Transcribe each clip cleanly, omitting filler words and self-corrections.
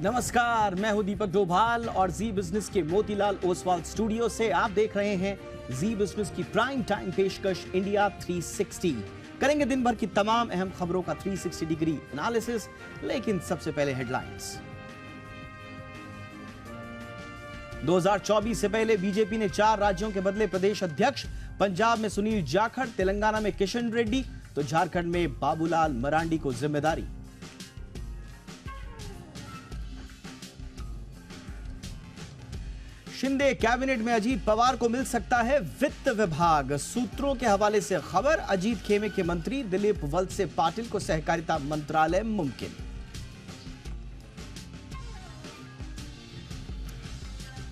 नमस्कार, मैं हूं दीपक डोभाल और जी बिजनेस के मोतीलाल ओसवाल स्टूडियो से आप देख रहे हैं जी बिजनेस की प्राइम टाइम पेशकश इंडिया 360। करेंगे दिन भर की तमाम अहम खबरों का 360 डिग्री एनालिसिस, लेकिन सबसे पहले हेडलाइंस। 2024 से पहले बीजेपी ने 4 राज्यों के बदले प्रदेश अध्यक्ष। पंजाब में सुनील जाखड़, तेलंगाना में किशन रेड्डी तो झारखंड में बाबूलाल मरांडी को जिम्मेदारी। शिंदे कैबिनेट में अजीत पवार को मिल सकता है वित्त विभाग। सूत्रों के हवाले से खबर, अजीत खेमे के मंत्री दिलीप वलसे पाटिल को सहकारिता मंत्रालय मुमकिन।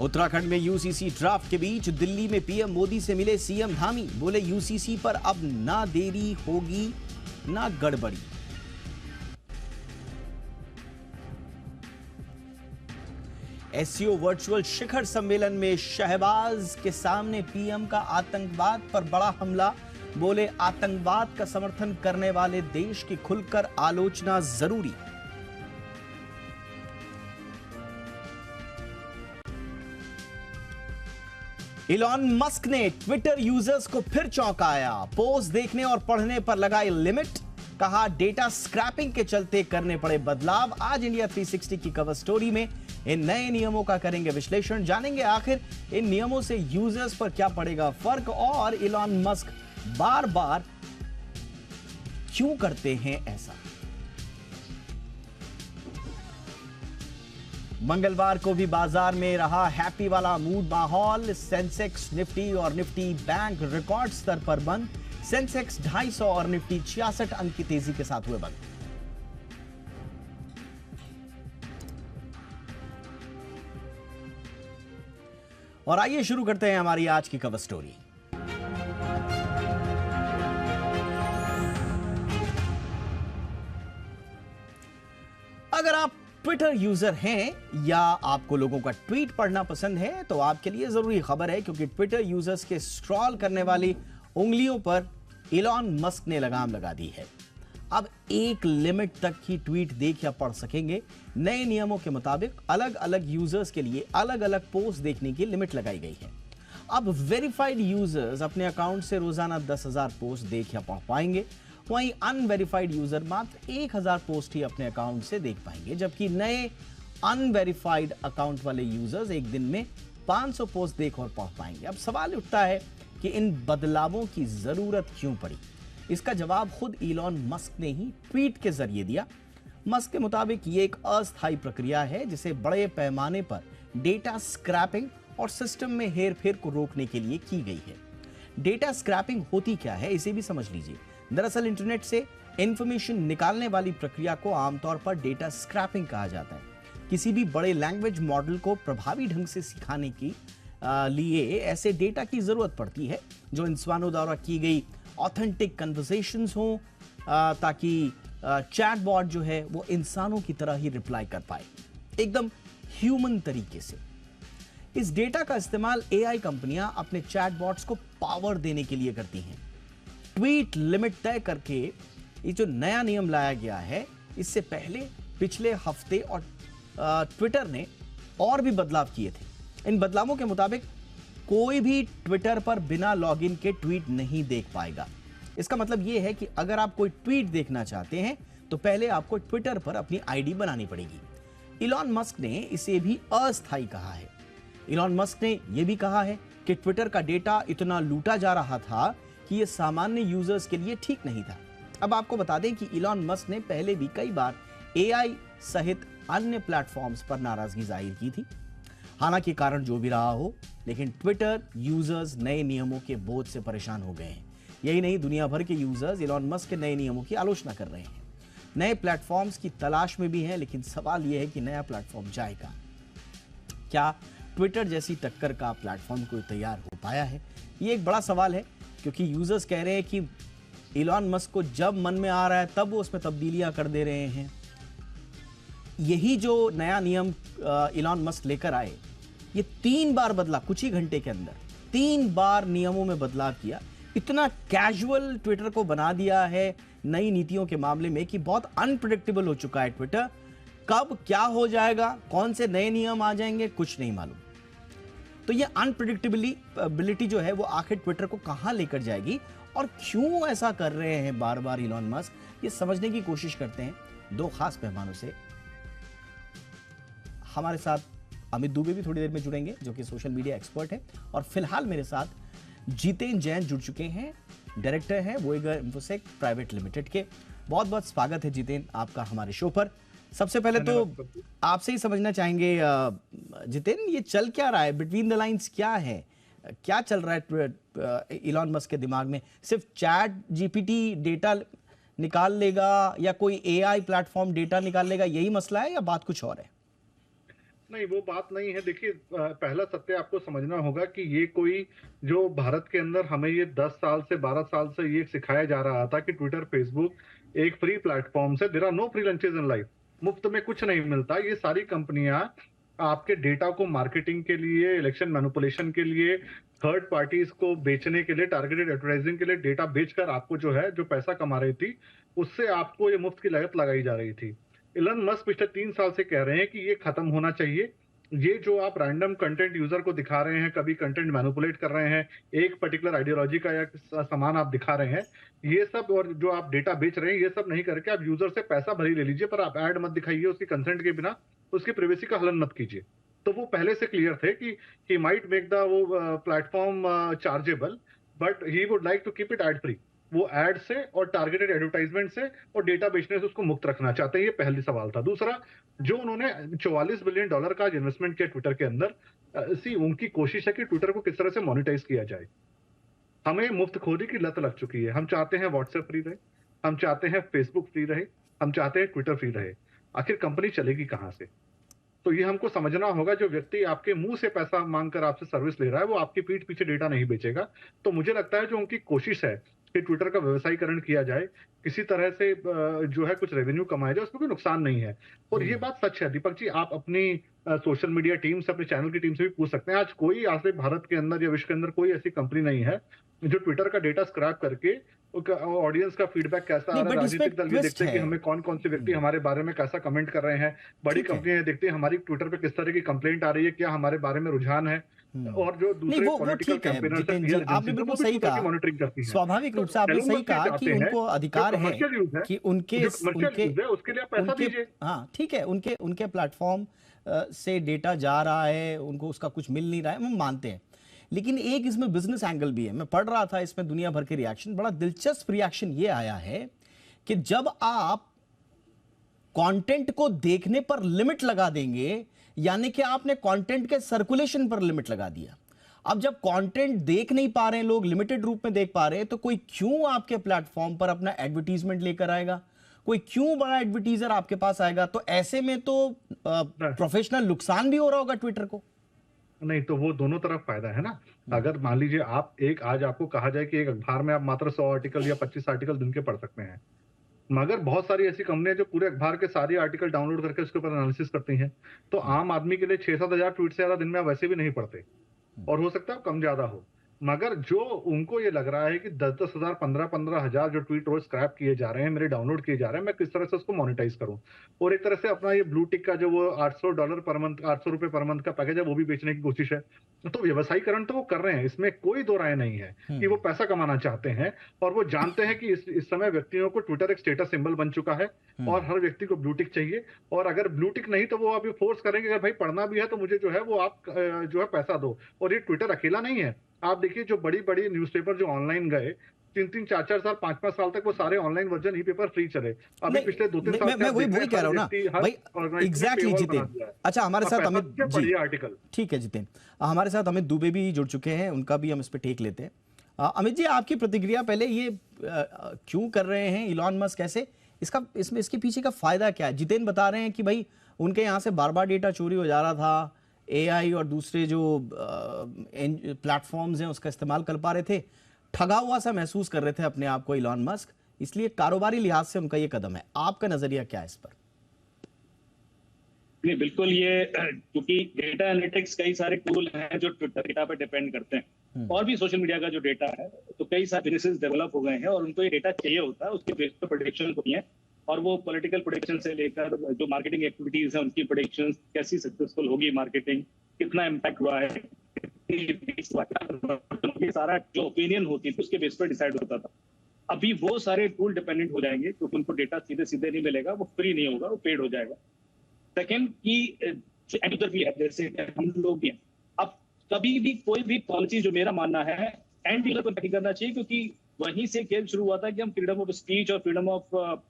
उत्तराखंड में यूसीसी ड्राफ्ट के बीच दिल्ली में पीएम मोदी से मिले सीएम धामी। बोले यूसीसी पर अब ना देरी होगी ना गड़बड़ी। एससीओ वर्चुअल शिखर सम्मेलन में शहबाज के सामने पीएम का आतंकवाद पर बड़ा हमला। बोले आतंकवाद का समर्थन करने वाले देश की खुलकर आलोचना जरूरी। इलॉन मस्क ने ट्विटर यूजर्स को फिर चौंकाया। पोस्ट देखने और पढ़ने पर लगाई लिमिट। कहा डेटा स्क्रैपिंग के चलते करने पड़े बदलाव। आज इंडिया 360 की कवर स्टोरी में इन नए नियमों का करेंगे विश्लेषण। जानेंगे आखिर इन नियमों से यूजर्स पर क्या पड़ेगा फर्क और इलॉन मस्क बार बार क्यों करते हैं ऐसा। मंगलवार को भी बाजार में रहा हैप्पी वाला मूड माहौल। सेंसेक्स, निफ्टी और निफ्टी बैंक रिकॉर्ड स्तर पर बंद। सेंसेक्स 250 और निफ्टी 66 अंक की तेजी के साथ हुए बंद। और आइए शुरू करते हैं हमारी आज की कवर स्टोरी। अगर आप ट्विटर यूजर हैं या आपको लोगों का ट्वीट पढ़ना पसंद है तो आपके लिए जरूरी खबर है, क्योंकि ट्विटर यूजर्स के स्क्रॉल करने वाली उंगलियों पर इलॉन मस्क ने लगाम लगा दी है। अब एक लिमिट तक ही ट्वीट देख या पढ़ सकेंगे। नए नियमों के मुताबिक अलग अलग यूजर्स के लिए अलग अलग पोस्ट देखने की लिमिट लगाई गई है। अब वेरीफाइड यूजर्स अपने अकाउंट से रोजाना 10,000 पोस्ट देख या पढ़ पाएंगे। वहीं अनवेरीफाइड यूजर मात्र 1,000 पोस्ट ही अपने अकाउंट से देख पाएंगे, जबकि नए अनवेरीफाइड अकाउंट वाले यूजर्स एक दिन में 500 पोस्ट देख और पढ़ पाएंगे। अब सवाल उठता है कि इन बदलावों की जरूरत क्यों पड़ी। इसका जवाब खुद इलॉन मस्क ने ही ट्वीट के जरिए दिया। मस्क के मुताबिक ये एक अस्थायी प्रक्रिया है जिसे बड़े पैमाने पर डेटा स्क्रैपिंग और सिस्टम में हेरफेर को रोकने के लिए की गई है। डेटा स्क्रैपिंग होती क्या है, इसे भी समझ लीजिए। दरअसल इंटरनेट से इंफॉर्मेशन निकालने वाली प्रक्रिया को आमतौर पर डेटा स्क्रैपिंग कहा जाता है। किसी भी बड़े लैंग्वेज मॉडल को प्रभावी ढंग से सिखाने की लिए ऐसे डेटा की जरूरत पड़ती है जो इंसानों द्वारा की गई ऑथेंटिक कन्वर्सेशंस हो, ताकि चैटबॉट जो है वो इंसानों की तरह ही रिप्लाई कर पाए, एकदम ह्यूमन तरीके से। इस डेटा का इस्तेमाल एआई कंपनियां अपने चैटबॉट्स को पावर देने के लिए करती हैं। ट्वीट लिमिट तय करके ये जो नया नियम लाया गया है, इससे पहले पिछले हफ्ते और ट्विटर ने और भी बदलाव किए थे। इन बदलावों के मुताबिक कोई भी ट्विटर पर बिना लॉगिन के ट्वीट नहीं देख पाएगा। इसका मतलब यह है कि अगर आप कोई ट्वीट देखना चाहते हैं तो पहले आपको ट्विटर पर अपनी आईडी बनानी पड़ेगी। इलॉन मस्क ने इसे भी अस्थायी कहा है। इलॉन मस्क ने यह भी कहा है कि ट्विटर का डेटा इतना लूटा जा रहा था कि यह सामान्य यूजर्स के लिए ठीक नहीं था। अब आपको बता दें कि इलॉन मस्क ने पहले भी कई बार एआई सहित अन्य प्लेटफॉर्म्स पर नाराजगी जाहिर की थी। हालांकि कारण जो भी रहा हो, लेकिन ट्विटर यूजर्स नए नियमों के बोझ से परेशान हो गए हैं। यही नहीं, दुनिया भर के यूजर्स इलॉन मस्क के नए नियमों की आलोचना कर रहे हैं। नए प्लेटफॉर्म्स की तलाश में भी हैं, लेकिन सवाल यह है कि नया प्लेटफॉर्म जाएगा क्या? ट्विटर जैसी टक्कर का प्लेटफॉर्म कोई तैयार हो पाया है? ये एक बड़ा सवाल है, क्योंकि यूजर्स कह रहे हैं कि इलॉन मस्क को जब मन में आ रहा है तब वो उसमें तब्दीलियां कर दे रहे हैं। यही जो नया नियम इलॉन मस्क लेकर आए, ये 3 बार बदला कुछ ही घंटे के अंदर। 3 बार नियमों में बदलाव किया। इतना कैजुअल ट्विटर को बना दिया है नई नीतियों के मामले में कि बहुत अनप्रेडिक्टेबल हो चुका है ट्विटर। कब क्या हो जाएगा, कौन से नए नियम आ जाएंगे, कुछ नहीं मालूम। तो ये अनप्रिडिक्टेबिलिटी जो है वो आखिर ट्विटर को कहां लेकर जाएगी और क्यों ऐसा कर रहे हैं बार बार इलॉन मस्क, ये समझने की कोशिश करते हैं दो खास मेहमानों से। हमारे साथ अमित दुबे भी थोड़ी देर में जुड़ेंगे जो कि सोशल मीडिया एक्सपर्ट है, और फिलहाल मेरे साथ जितेन जैन जुड़ चुके हैं, डायरेक्टर हैं वोएगर इंफोसेक प्राइवेट लिमिटेड के। बहुत बहुत स्वागत है जितेन आपका हमारे शो पर। सबसे पहले तो आपसे ही समझना चाहेंगे जितेन, ये चल क्या रहा है, बिटवीन द लाइंस क्या है, क्या चल रहा है इलॉन मस्क के दिमाग में? सिर्फ चैट जीपीटी डेटा निकाल लेगा या कोई एआई प्लेटफॉर्म डेटा निकाल लेगा, यही मसला है या बात कुछ और है? नहीं, वो बात नहीं है। देखिए, पहला सत्य आपको समझना होगा कि ये कोई जो भारत के अंदर हमें ये 10 साल से 12 साल से ये सिखाया जा रहा था कि ट्विटर, फेसबुक एक फ्री प्लेटफॉर्म से, there are no free lunches in life, मुफ्त में कुछ नहीं मिलता। ये सारी कंपनियां आपके डेटा को मार्केटिंग के लिए, इलेक्शन मैनिपुलेशन के लिए, थर्ड पार्टीज को बेचने के लिए, टारगेटेड एडवर्टाइजिंग के लिए डेटा बेचकर आपको जो है जो पैसा कमा रही थी, उससे आपको ये मुफ्त की लागत लगाई जा रही थी। इलन मस्क पिछले 3 साल से कह रहे हैं कि ये खत्म होना चाहिए। ये जो आप रैंडम कंटेंट यूजर को दिखा रहे हैं, कभी कंटेंट मैनिपुलेट कर रहे हैं, एक पर्टिकुलर आइडियोलॉजी का या सामान आप दिखा रहे हैं, ये सब, और जो आप डेटा बेच रहे हैं, ये सब नहीं करके आप यूजर से पैसा भले ले लीजिए, पर आप ऐड मत दिखाइए उसकी कंसेंट के बिना, उसकी प्राइवेसी का हनन मत कीजिए। तो वो पहले से क्लियर थे कि ही माइट मेक द वो platform chargeable, but he would like to keep it ad free. वो एड से और टारगेटेड एडवर्टाइजमेंट से और डेटा बेचने से उसको मुक्त रखना चाहते हैं। ये पहली सवाल था। दूसरा, जो उन्होंने $44 बिलियन का इन्वेस्टमेंट किया ट्विटर के अंदर, उनकी कोशिश है कि ट्विटर को किस तरह से मोनेटाइज किया जाए। हमें मुफ्तखोरी की लत लग चुकी है। हम चाहते हैं व्हाट्सएप फ्री रहे, हम चाहते हैं फेसबुक फ्री रहे, हम चाहते हैं ट्विटर फ्री रहे। आखिर कंपनी चलेगी कहां से? तो ये हमको समझना होगा। जो व्यक्ति आपके मुंह से पैसा मांगकर आपसे सर्विस ले रहा है, वो आपकी पीठ पीछे डेटा नहीं बेचेगा। तो मुझे लगता है जो उनकी कोशिश है कि ट्विटर का व्यवसायीकरण किया जाए, किसी तरह से जो है कुछ रेवेन्यू कमाया जाए, उसमें कोई नुकसान नहीं है। और ये बात सच है दीपक जी, आप अपनी सोशल मीडिया टीम से, अपने चैनल की टीम से भी पूछ सकते हैं। आज कोई, आज भारत के अंदर या विश्व के अंदर कोई ऐसी कंपनी नहीं है जो ट्विटर का डेटा स्क्रैप करके ऑडियंस का फीडबैक कैसा आ रहा है, राजनीतिक दल ये देखते हैं कि हमें कौन कौन से व्यक्ति हमारे बारे में कैसा कमेंट कर रहे हैं, बड़ी कंपनियां देखती हैं हमारी ट्विटर पे किस तरह की कंप्लेंट आ रही है, क्या हमारे बारे में रुझान है, और जो दूसरे पॉलिटिकल कैंपेनर्स हैं, आपने बिल्कुल सही कहा, मॉनिटरिंग करती हैं। स्वाभाविक रूप से आपने सही कहा कि उनको अधिकार है कि उनके उसके लिए पैसा दीजिए। हाँ ठीक है, उनके प्लेटफॉर्म से डेटा जा रहा है, उनको उसका कुछ मिल नहीं रहा है, हम मानते हैं। लेकिन एक इसमें बिजनेस एंगल भी है। मैं पढ़ रहा था इसमें दुनिया भर के रिएक्शन, बड़ा दिलचस्प रिएक्शन ये आया है कि जब आप कंटेंट को देखने पर लिमिट लगा देंगे, यानी कि आपने कंटेंट के सर्कुलेशन पर लिमिट लगा दिया। अब जब कंटेंट देख नहीं पा रहे हैं लोग, लिमिटेड रूप में देख पा रहे हैं, तो कोई क्यों आपके प्लेटफॉर्म पर अपना एडवर्टीजमेंट लेकर आएगा? कोई क्यों बड़ा एडवर्टीजर आपके पास आएगा? तो ऐसे में तो प्रोफेशनल नुकसान भी हो रहा होगा ट्विटर को। नहीं, तो वो दोनों तरफ फायदा है ना। अगर मान लीजिए आप आज आपको कहा जाए कि एक अखबार में आप मात्र 100 आर्टिकल या 25 आर्टिकल दिन के पढ़ सकते हैं, मगर बहुत सारी ऐसी कंपनियां जो पूरे अखबार के सारे आर्टिकल डाउनलोड करके उसके ऊपर एनालिसिस करती हैं। तो आम आदमी के लिए 6-7 हजार ट्वीट से ज्यादा दिन में आप वैसे भी नहीं पढ़ते, और हो सकता है कम ज्यादा हो। मगर जो उनको ये लग रहा है कि 10-10 हजार, 15-15 हजार जो ट्वीट रोज स्क्रैप किए जा रहे हैं, मेरे डाउनलोड किए जा रहे हैं, मैं किस तरह से उसको मोनेटाइज करूं, और एक तरह से अपना ये ब्लू टिक का जो वो $800 पर मंथ, ₹800 पर मंथ का पैकेज है, वो भी बेचने की कोशिश है। तो व्यवसायीकरण तो वो कर रहे हैं, इसमें कोई दो राय नहीं है कि वो पैसा कमाना चाहते हैं, और वो जानते हैं कि इस समय व्यक्तियों को ट्विटर एक स्टेटस सिंबल बन चुका है, और हर व्यक्ति को ब्लू टिक चाहिए। और अगर ब्लू टिक नहीं तो वो अभी फोर्स करेंगे, अगर भाई पढ़ना भी है तो मुझे जो है वो आप जो है पैसा दो। और ये ट्विटर अकेला नहीं है। आप देखिए जो बड़ी बड़ी न्यूज़पेपर जो ऑनलाइन गए, 3-3, 4-4 साल, 5-5 साल तक वो सारे ऑनलाइन वर्जन ही पेपर फ्री चले। अभी पिछले 2-3 साल मैं वही कह रहा हूं ना भाई, एग्जैक्टली जितेन। अच्छा, हमारे साथ अमित जी, आर्टिकल, ठीक है जितेन, हमारे साथ अमित दुबे भी जुड़ चुके हैं, उनका भी हम इस पे टेक लेते हैं। अमित जी, आपकी प्रतिक्रिया पहले, ये क्यों कर रहे हैं इलॉन मस्क, कैसे इसके पीछे का फायदा क्या है? जितेन बता रहे हैं कि भाई उनके यहाँ से बार बार डेटा चोरी हो जा रहा था, एआई और दूसरे जो प्लेटफॉर्म्स हैं उसका इस्तेमाल कर पा रहे थे, ठगा हुआ सा महसूस कर रहे थे अपने आप को इलॉन मस्क, इसलिए कारोबारी लिहाज से उनका ये कदम है। आपका नजरिया क्या है इस पर? नहीं, बिल्कुल, ये क्योंकि डेटा एनालिटिक्स कई सारे टूल हैं जो ट्विटर डेटा पर डिपेंड करते हैं, और भी सोशल मीडिया का जो डेटा है, तो कई सारे बिजनेसेस डेवलप हो गए हैं और उनको ये डेटा चाहिए होता है, उसके बेस पर प्रेडिक्शन होती है और वो पॉलिटिकल प्रोडिक्शन से लेकर जो मार्केटिंग एक्टिविटीज है उनकी प्रोडिक्शन, कैसी सक्सेसफुल होगी मार्केटिंग, कितना इम्पैक्ट हुआ है, ये सारा जो ओपिनियन होती थी उसके बेस पर डिसाइड होता था। अभी वो सारे टूल डिपेंडेंट हो जाएंगे क्योंकि उनको डेटा सीधे सीधे नहीं मिलेगा, वो फ्री नहीं होगा, वो पेड हो जाएगा। सेकेंड की एंड यूजर भी है, जैसे हम लोग भी हैं। अब कभी भी कोई भी पॉलिसी, जो मेरा मानना है, एंड यूजर को नहीं करना चाहिए, क्योंकि वहीं से खेल शुरू हुआ था कि हम फ्रीडम ऑफ स्पीच और फ्रीडम ऑफ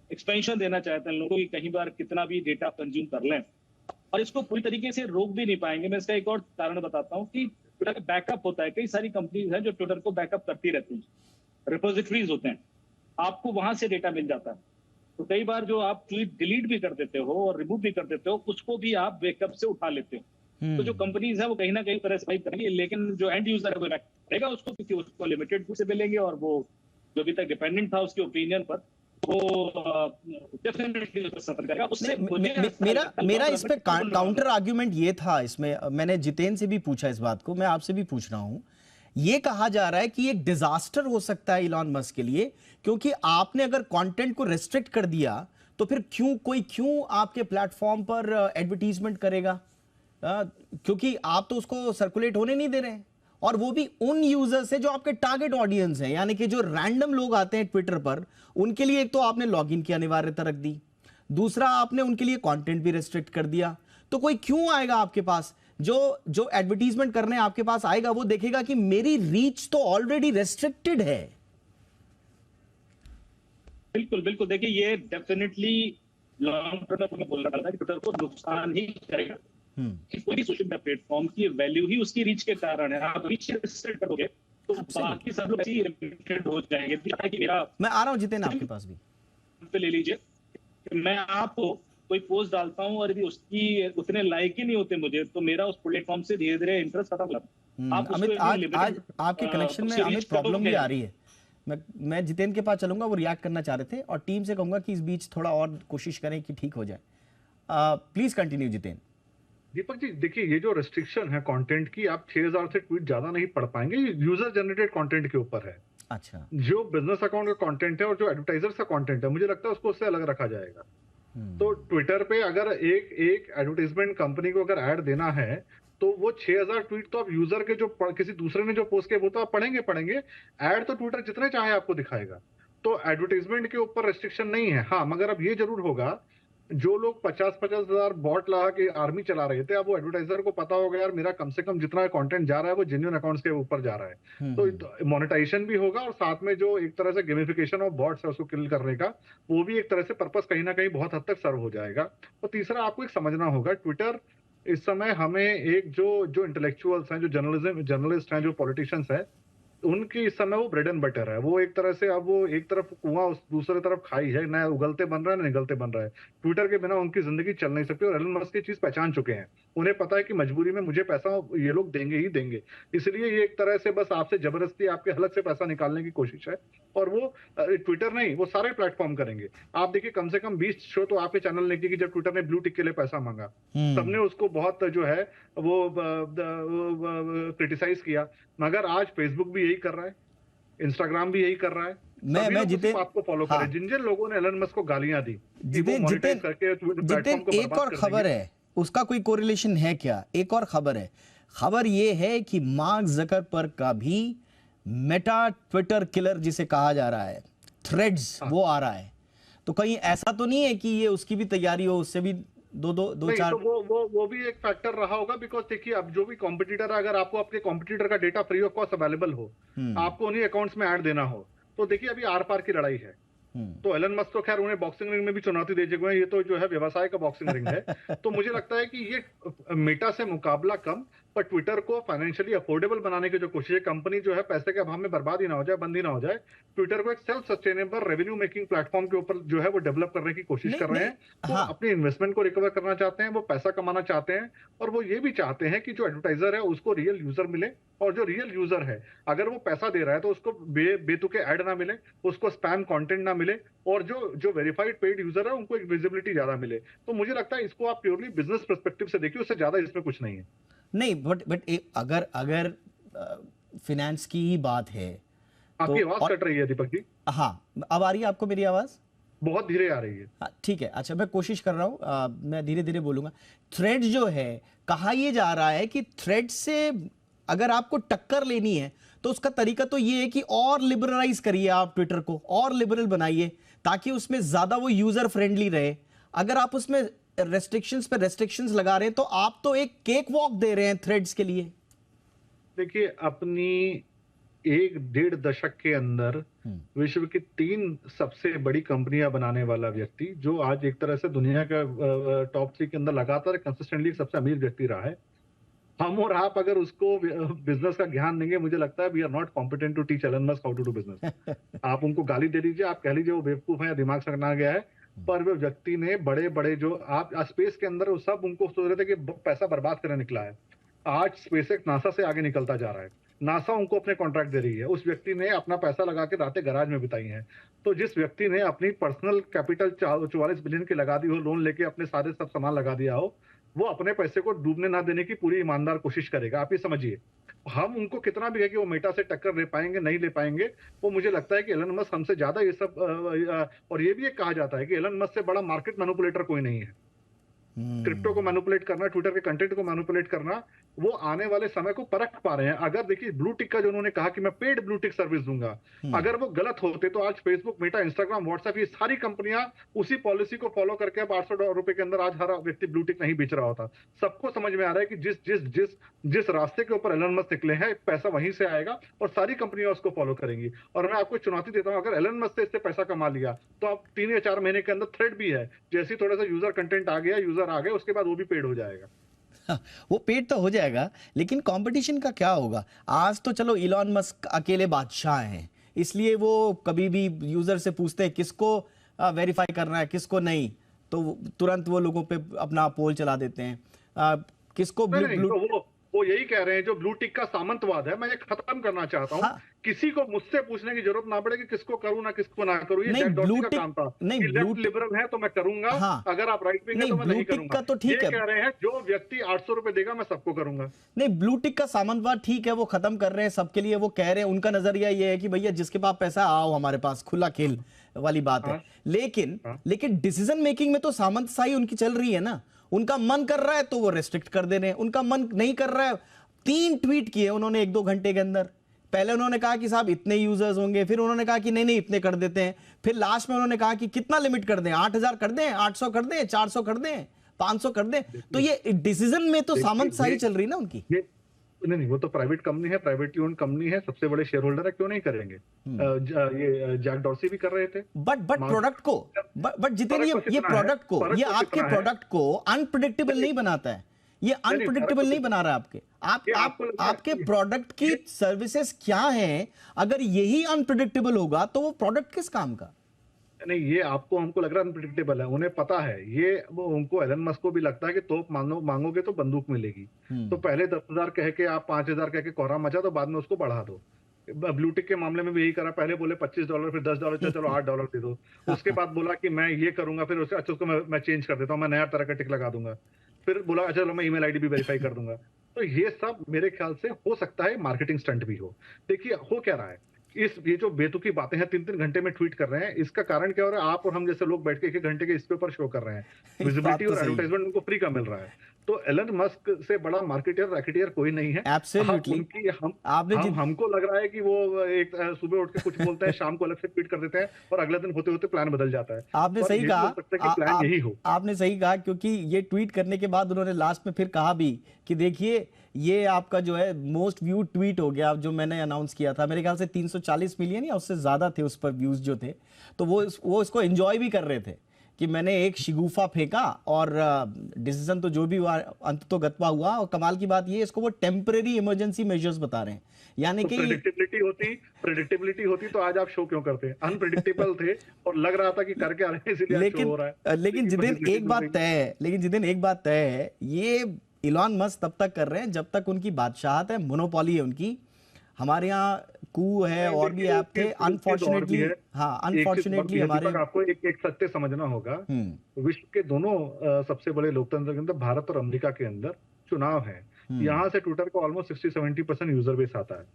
एक्सपेंशन देना चाहते हैं लोगों को, कहीं बार कितना भी डेटा कंज्यूम कर लें, और इसको पूरी तरीके से रोक भी नहीं पाएंगे। मैं इसका एक और कारण बताता हूँ कि ट्विटर का बैकअप होता है। कई सारी कंपनीज हैं जो ट्विटर को बैकअप करती रहती हैं, रिपोजिटरीज होते हैं, आपको वहां से डेटा मिल जाता है। तो कई बार जो आप ट्वीट डिलीट भी कर देते हो और रिमूव भी कर देते हो, उसको भी आप बैकअप से उठा लेते हो। तो जो कंपनीज है वो कहीं ना कहीं तरह सर्वाइव करेंगी, लेकिन जो एंड यूजर है वो रहेगा उसको, क्योंकि उसको लिमिटेड से मिलेंगे, और वो जो अभी तक डिपेंडेंट था उसके ओपिनियन पर, वो डेफिनेटली सफर करेगा उससे। मेरा इस पे काउंटर आर्ग्यूमेंट ये था, इसमें मैंने जितेन से भी पूछा इस बात को, मैं आपसे भी पूछ रहा हूं। ये कहा जा रहा है कि एक डिजास्टर हो सकता है इलॉन मस्क के लिए, क्योंकि आपने अगर कंटेंट को रेस्ट्रिक्ट कर दिया तो फिर क्यों आपके प्लेटफॉर्म पर एडवर्टीजमेंट करेगा, क्योंकि आप तो उसको सर्कुलेट होने नहीं दे रहे हैं, और वो भी उन यूजर से जो आपके टारगेट ऑडियंस हैं, यानी कि जो रैंडम लोग आते हैं ट्विटर पर, उनके लिए एक तो आपने लॉगिन की अनिवार्यता रख दी, दूसरा आपने उनके लिए कंटेंट भी रेस्ट्रिक्ट कर दिया। तो कोई क्यों आएगा आपके पास? जो एडवर्टीजमेंट करने आपके पास आएगा वो देखेगा कि मेरी रीच तो ऑलरेडी रेस्ट्रिक्टेड है। बिल्कुल बिल्कुल, देखिए ये डेफिनेटली लॉन्ग टर्म में बोल रहा था कि ट्विटर को नुकसान ही करेगा। कोई भी सोशल मीडिया प्लेटफॉर्म की वैल्यू ही उसकी रीच के कारण है। आप रीच रेस्ट्रिक्ट करोगे तो बाकी सब लोग ऐसे लिमिटेड हो जाएंगे। मैं आ रहा हूं जितेन आपके पास भी, पे ले लीजिए, मैं आपको कोई पोस्ट डालता हूं और भी उसकी उतने लाइक ही नहीं होते मुझे, तो मेरा उस प्लेटफॉर्म से धीरे धीरे इंटरेस्ट खत्म होगा। आप अमित, आज आपके कनेक्शन में अमित प्रॉब्लम भी आ रही है। मैं जितेन के पास चलूंगा, वो रिएक्ट करना चाह रहे थे, और टीम से कहूंगा कि इस बीच थोड़ा और कोशिश करें कि ठीक हो जाए। Please continue Jiten. दीपक जी, देखिए ये जो रेस्ट्रिक्शन है कंटेंट की, आप 6000 से ट्वीट ज्यादा नहीं पढ़ पाएंगे, ये यूजर जनरेटेड कंटेंट के ऊपर है। अच्छा, जो बिजनेस अकाउंट का कंटेंट है और जो एडवर्टाइजर का कंटेंट है, मुझे लगता है उसको उससे अलग रखा जाएगा। तो ट्विटर पे अगर एक एडवर्टाइजमेंट कंपनी को अगर ऐड देना है, तो वो 6000 ट्वीट तो आप यूजर के जो किसी दूसरे ने जो पोस्ट किया वो तो आप पढ़ेंगे। ऐड तो ट्विटर जितने चाहे आपको दिखाएगा, तो एडवर्टाइजमेंट के ऊपर रेस्ट्रिक्शन नहीं है। हाँ, मगर अब ये जरूर होगा, जो लोग 50-50 हजार बॉट लगा के आर्मी चला रहे थे, अब वो एडवर्टाइजर को पता होगा यार मेरा कम से कम जितना कंटेंट जा रहा है वो जेन्युइन अकाउंट्स के ऊपर जा रहा है, तो मोनेटाइजेशन भी होगा, और साथ में जो एक तरह से गेमिफिकेशन ऑफ बॉट्स है उसको किल करने का, वो भी एक तरह से पर्पस कहीं ना कहीं बहुत हद तक सर्व हो जाएगा। और तीसरा आपको एक समझना होगा, ट्विटर इस समय हमें एक जो इंटेलेक्चुअल्स हैं, जो जर्नलिस्ट हैं, जो पॉलिटिशियंस हैं, उनकी इस समय वो ब्रेड एंड बटर है। वो एक तरह से अब वो एक तरफ कुआं दूसरे तरफ खाई है, ना उगलते बन रहा है ना निगलते बन रहा है। ट्विटर के बिना उनकी जिंदगी चल नहीं सकती, और एलन मस्क ये चीज पहचान चुके हैं। उन्हें पता है कि मजबूरी में मुझे पैसा ये लोग देंगे ही देंगे, इसलिए ये एक तरह से बस आपसे जबरदस्ती आपके हलक से पैसा निकालने की कोशिश है। और वो ट्विटर नहीं, वो सारे प्लेटफॉर्म करेंगे। आप देखिए कम से कम 20 शो तो आपके चैनल ने की, जब ट्विटर ने ब्लू टिक के लिए पैसा मांगा, सबने उसको बहुत जो है वो क्रिटिसाइज किया। मगर आज फेसबुक भी यही कर रहा है, इंस्टाग्राम भी यही कर रहा है। मैं जितेन आपको फॉलो करें। हाँ। जिन लोगों ने एलन मस्क को गालियां दी, जितेन एक और खबर है, उसका कोई कोरिलेशन है क्या? एक और खबर है, खबर ये है कि मार्क जकरबर्ग का भी मेटा ट्विटर किलर जिसे कहा जा रहा है, थ्रेड्स, वो आ रहा है। तो कहीं ऐसा तो नहीं है कि ये उसकी भी तैयारी हो, उससे भी दो चार, तो वो भी एक फैक्टर रहा होगा। बिकॉज देखिए अब जो भी कॉम्पिटिटर, अगर आपको आपके कॉम्पिटिटर का data free of cost available हो, आपको उन्हीं अकाउंट्स में ऐड देना हो, तो देखिए अभी आर पार की लड़ाई है। तो एलन मस्क तो खैर उन्हें बॉक्सिंग रिंग में भी चुनौती दे चुके हैं, ये तो जो है व्यवसाय का बॉक्सिंग रिंग है। तो मुझे लगता है कि ये मेटा से मुकाबला कम, पर ट्विटर को फाइनेंशियली अफोर्डेबल बनाने की जो कोशिश है, कंपनी जो है पैसे के अभाव में बर्बाद ही ना हो जाए, बंद ही ना हो जाए, ट्विटर को एक self sustainable revenue making platform के ऊपर जो है वो डेवलप करने की कोशिश कर रहे हैं। तो अपनी इन्वेस्टमेंट को रिकवर करना चाहते हैं, वो पैसा कमाना चाहते हैं, और वो ये भी चाहते हैं कि जो एडवर्टाइजर है उसको रियल यूजर मिले, और जो रियल यूजर है अगर वो पैसा दे रहा है तो उसको बेतुके ऐड ना मिले, उसको स्पैम कंटेंट ना मिले, और जो वेरीफाइड पेड यूजर है उनको एक विजिबिलिटी ज्यादा मिले। तो मुझे लगता है इसको आप प्योरली बिजनेस पर्सपेक्टिव से देखिए, उससे ज्यादा इसमें कुछ नहीं है। नहीं, बट अगर फिनेंस की ही बात है, आपकी आवाज कट रही है दीपक जी। हाँ, अब आ रही है आपको मेरी आवाज? बहुत धीरे आ रही है। हाँ, ठीक है। अच्छा, मैं कोशिश कर रहा हूँ, मैं धीरे धीरे बोलूंगा। थ्रेड जो है, कहा यह जा रहा है कि थ्रेड से अगर आपको टक्कर लेनी है तो उसका तरीका तो ये है कि और लिबरलाइज करिए, आप ट्विटर को और लिबरल बनाइए ताकि उसमें ज्यादा वो यूजर फ्रेंडली रहे। अगर आप उसमें रेस्ट्रिक्शंस पे रेस्ट्रिक्शंस लगा रहे हैं तो आप तो एक केक वॉक दे रहे हैं थ्रेड्स के लिए। देखिए, अपनी 1-1.5 दशक के अंदर विश्व की 3 सबसे बड़ी कंपनियां बनाने वाला व्यक्ति, जो आज एक तरह से दुनिया का टॉप 3 के अंदर लगातार कंसिस्टेंटली सबसे अमीर व्यक्ति रहा है, हम और आप अगर उसको बिजनेस का ज्ञान देंगे, मुझे लगता है we are not competent to teach Elon Musk how to do business. आप उनको गाली दे दीजिए, आप कह लीजिए वो बेवकूफ है या दिमाग से ना गया है, पर वो व्यक्ति ने बड़े बड़े जो आप स्पेस के अंदर, वो सब उनको सोच रहे थे कि पैसा बर्बाद करने निकला है। आज स्पेसएक्स नासा से आगे निकलता जा रहा है, नासा उनको अपने कॉन्ट्रैक्ट दे रही है, उस व्यक्ति ने अपना पैसा लगा के रातें गराज में बिताई हैं। तो जिस व्यक्ति ने अपनी पर्सनल कैपिटल 44 बिलियन की लगा दी हो, लोन लेके अपने सारे सब सामान लगा दिया हो, वो अपने पैसे को डूबने ना देने की पूरी ईमानदार कोशिश करेगा। आप ये समझिए, हम उनको कितना भी है कि वो मेटा से टक्कर ले पाएंगे नहीं ले पाएंगे, वो मुझे लगता है कि एलन मस्क हमसे ज्यादा ये सब और ये भी एक कहा जाता है कि एलन मस्क से बड़ा मार्केट मैनिपुलेटर कोई नहीं है। क्रिप्टो को मैनिपुलेट करना, ट्विटर के कंटेंट को मैनिपुलेट करना, वो आने वाले समय को परख पा रहे हैं। अगर देखिए, ब्लू टिक का जो उन्होंने कहा कि मैं पेड ब्लू टिक सर्विस दूंगा, अगर वो गलत होते तो आज फेसबुक, मेटा, इंस्टाग्राम, व्हाट्सएप, ये सारी कंपनियां उसी पॉलिसी को फॉलो करके अब $800 के अंदर आज हर व्यक्ति ब्लू टिक नहीं बेच रहा होता। सबको समझ में आ रहा है कि जिस जिस जिस जिस रास्ते के ऊपर एलन मस्क निकले हैं, पैसा वहीं से आएगा और सारी कंपनियां उसको फॉलो करेंगी। और मैं आपको चुनौती देता हूं, अगर एलन मस्क से इससे पैसा कमा लिया तो अब 3 या 4 महीने के अंदर थ्रेड भी है, जैसे थोड़ा सा यूजर कंटेंट आ गया, यूजर आ गए, उसके बाद वो भी पेड हो जाएगा। वो पेड तो हो जाएगा, लेकिन कंपटीशन का क्या होगा? आज तो चलो इलॉन मस्क अकेले बादशाह हैं, इसलिए वो कभी भी यूजर से पूछते हैं किसको वेरीफाई करना है किसको नहीं, तो तुरंत वो लोगों पे अपना पोल चला देते हैं। किसको तो वो यही कह रहे हैं, जो ब्लू टिक का सामंतवाद है, मैं ये खत्म करना चाहता हूँ। हाँ। किसी को मुझसे पूछने की जरूरत ना पड़े कि किसको करूँ ना किसको ना करूँ। ये जैक डॉर्सी का काम था कि लेफ्ट लिबरल है तो मैं करूंगा, हाँ। अगर आप राइट विंग है तो मैं नहीं करूंगा। तो ठीक है, कह रहे हैं जो व्यक्ति $800 देगा मैं सबको करूंगा। नहीं, ब्लू टिक का सामंतवाद ठीक है, वो खत्म कर रहे हैं सबके लिए, वो कह रहे हैं, उनका नजरिया ये है कि भैया जिसके पास पैसा आओ हमारे पास, खुला खेल वाली बात है। लेकिन डिसीजन मेकिंग में तो सामंतशाही उनकी चल रही है ना। उनका मन कर रहा है तो वो रेस्ट्रिक्ट कर दे रहे हैं, उनका मन नहीं कर रहा है। 3 ट्वीट किए उन्होंने 1-2 घंटे के अंदर। पहले उन्होंने कहा कि साहब इतने यूजर्स होंगे, फिर उन्होंने कहा कि नहीं इतने कर देते हैं, फिर लास्ट में उन्होंने कहा कि कितना लिमिट कर दें, 8000 कर दें, 800 कर दें, 400 कर दें, 500 कर दें। तो ये डिसीजन में तो सामंतशाही चल रही ना उनकी। नहीं, वो तो प्राइवेट कंपनी है, प्राइवेटली ओन्ड कंपनी है, सबसे बड़े शेयर होल्डर है, क्यों नहीं करेंगे? ये जैक डॉर्सी भी कर रहे थे। बट प्रोडक्ट को, बट जितेंद्र, ये प्रोडक्ट को, ये आपके प्रोडक्ट को अनप्रेडिक्टेबल नहीं बनाता है, ये अनप्रेडिक्टेबल नहीं बना रहा है आपके प्रोडक्ट की सर्विसेज क्या हैं? अगर यही अनप्रेडिक्टेबल होगा तो वो प्रोडक्ट किस काम का? नहीं, ये आपको हमको लग रहा है अनप्रेडिक्टेबल है, उन्हें पता है ये, वो उनको एलन मस्क को भी लगता है कि तोप मांगोगे तो बंदूक मिलेगी। तो पहले 10,000 कह के आप 5,000 कह के कोहरा मचा दो, बाद में उसको बढ़ा दो। ब्लू टिक के मामले में भी यही करा, पहले बोले $25, फिर $10, चलो $8 दे दो। उसके बाद बोला कि मैं ये करूंगा, फिर उसको मैं चेंज कर देता हूँ, मैं नया तरह का टिक लगा दूंगा। फिर बोला अच्छा चलो मैं ईमेल आईडी भी वेरीफाई कर दूंगा। तो ये सब मेरे ख्याल से हो सकता है मार्केटिंग स्टंट भी हो। देखिए हो क्या रहा है, ये जो बेतुकी बातें हैं, 3-3 घंटे में ट्वीट कर रहे हैं, इसका कारण क्या हो रहा है? आप और हम जैसे लोग बैठ के 1-1 घंटे के इसके ऊपर शो कर रहे हैं, विजिबिलिटी और एडवर्टाइजमेंट उनको फ्री का मिल रहा है। तो एलन मस्क से बड़ा मार्केटर रैकेटियर कोई नहीं है। एब्सोल्युटली। हमको लग रहा है कि वो एक सुबह उठ के कुछ बोलते हैं, शाम को अलग से ट्वीट कर देते हैं और अगले दिन होते होते प्लान बदल जाता है। आपने सही कहा, प्लान यही हो। आपने सही कहा, क्योंकि ये ट्वीट करने के बाद उन्होंने लास्ट में फिर कहा भी कि देखिए ये आपका जो है मोस्ट व्यू ट्वीट हो गया, जो मैंने अनाउंस किया था। मेरे ख्याल से 340 मिलियन या उससे ज्यादा थे उस पर व्यूज जो थे, तो वो इसको एंजॉय भी कर रहे थे कि मैंने एक शिगुफा फेंका और डिसीजन तो जो भी हुआ अंत तो गत्वा हुआ। और कमाल की बात ये, इसको वो टेम्परेरी इमरजेंसी मेजर्स बता रहे हैं, यानी कि प्रेडिक्टेबिलिटी होती तो आज आप शो क्यों करते? अनप्रेडिक्टेबल थे और लग रहा था कि करके आ रहे हैं, इसलिए शो हो रहा है। लेकिन जिदिन एक बात तय है, ये इलॉन मस्क तब तक कर रहे हैं जब तक उनकी बादशाहत है, मोनोपोली है उनकी। हमारे यहाँ कू है और भी ऐप थे, अनफॉर्चुनेटली हमारे आपको एक सत्य समझना होगा। विश्व के दोनों सबसे बड़े लोकतंत्र के अंदर, भारत और अमेरिका के अंदर चुनाव है, यहाँ से ट्विटर को ऑलमोस्ट 60-70% यूजर बेस आता है।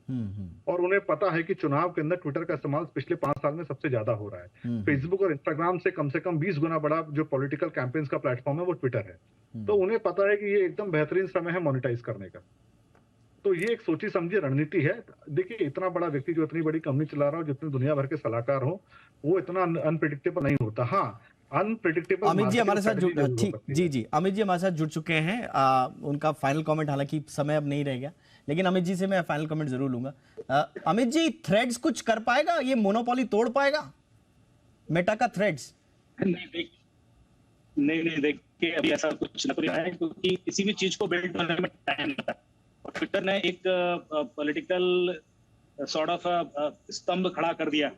और उन्हें पता है कि चुनाव के अंदर ट्विटर का इस्तेमाल पिछले 5 साल में सबसे ज्यादा हो रहा है। फेसबुक और इंस्टाग्राम से कम 20 गुना बड़ा जो पॉलिटिकल कैंपेन्स का प्लेटफॉर्म है वो ट्विटर है। तो उन्हें पता है कि ये एकदम बेहतरीन समय है मोनेटाइज करने का। तो ये एक सोची समझी रणनीति है। देखिए, इतना बड़ा व्यक्ति जो इतनी बड़ी कंपनी चला रहा हो, जितने दुनिया भर के सलाहकार हो, वो इतना अनप्रेडिक्टेबल नहीं होता। हाँ, अनप्रेडिक्टेबल। अमित जी हमारे साथ ठीक जी अमित जी हमारे साथ जुड़ चुके हैं। उनका फाइनल कमेंट, हालांकि समय अब नहीं रह गया, लेकिन अमित जी से मैं फाइनल कमेंट जरूर लूंगा। अमित जी, थ्रेड्स कुछ कर पाएगा? ये मोनोपोली तोड़ पाएगा मेटा का थ्रेड्स? नहीं देखिए, अभी ऐसा कुछ नहीं है, क्योंकि किसी भी चीज को बिल्ड करने में टाइम लगता है। और ट्विटर ने एक पॉलिटिकल सॉर्ट ऑफ स्तंभ खड़ा कर दिया।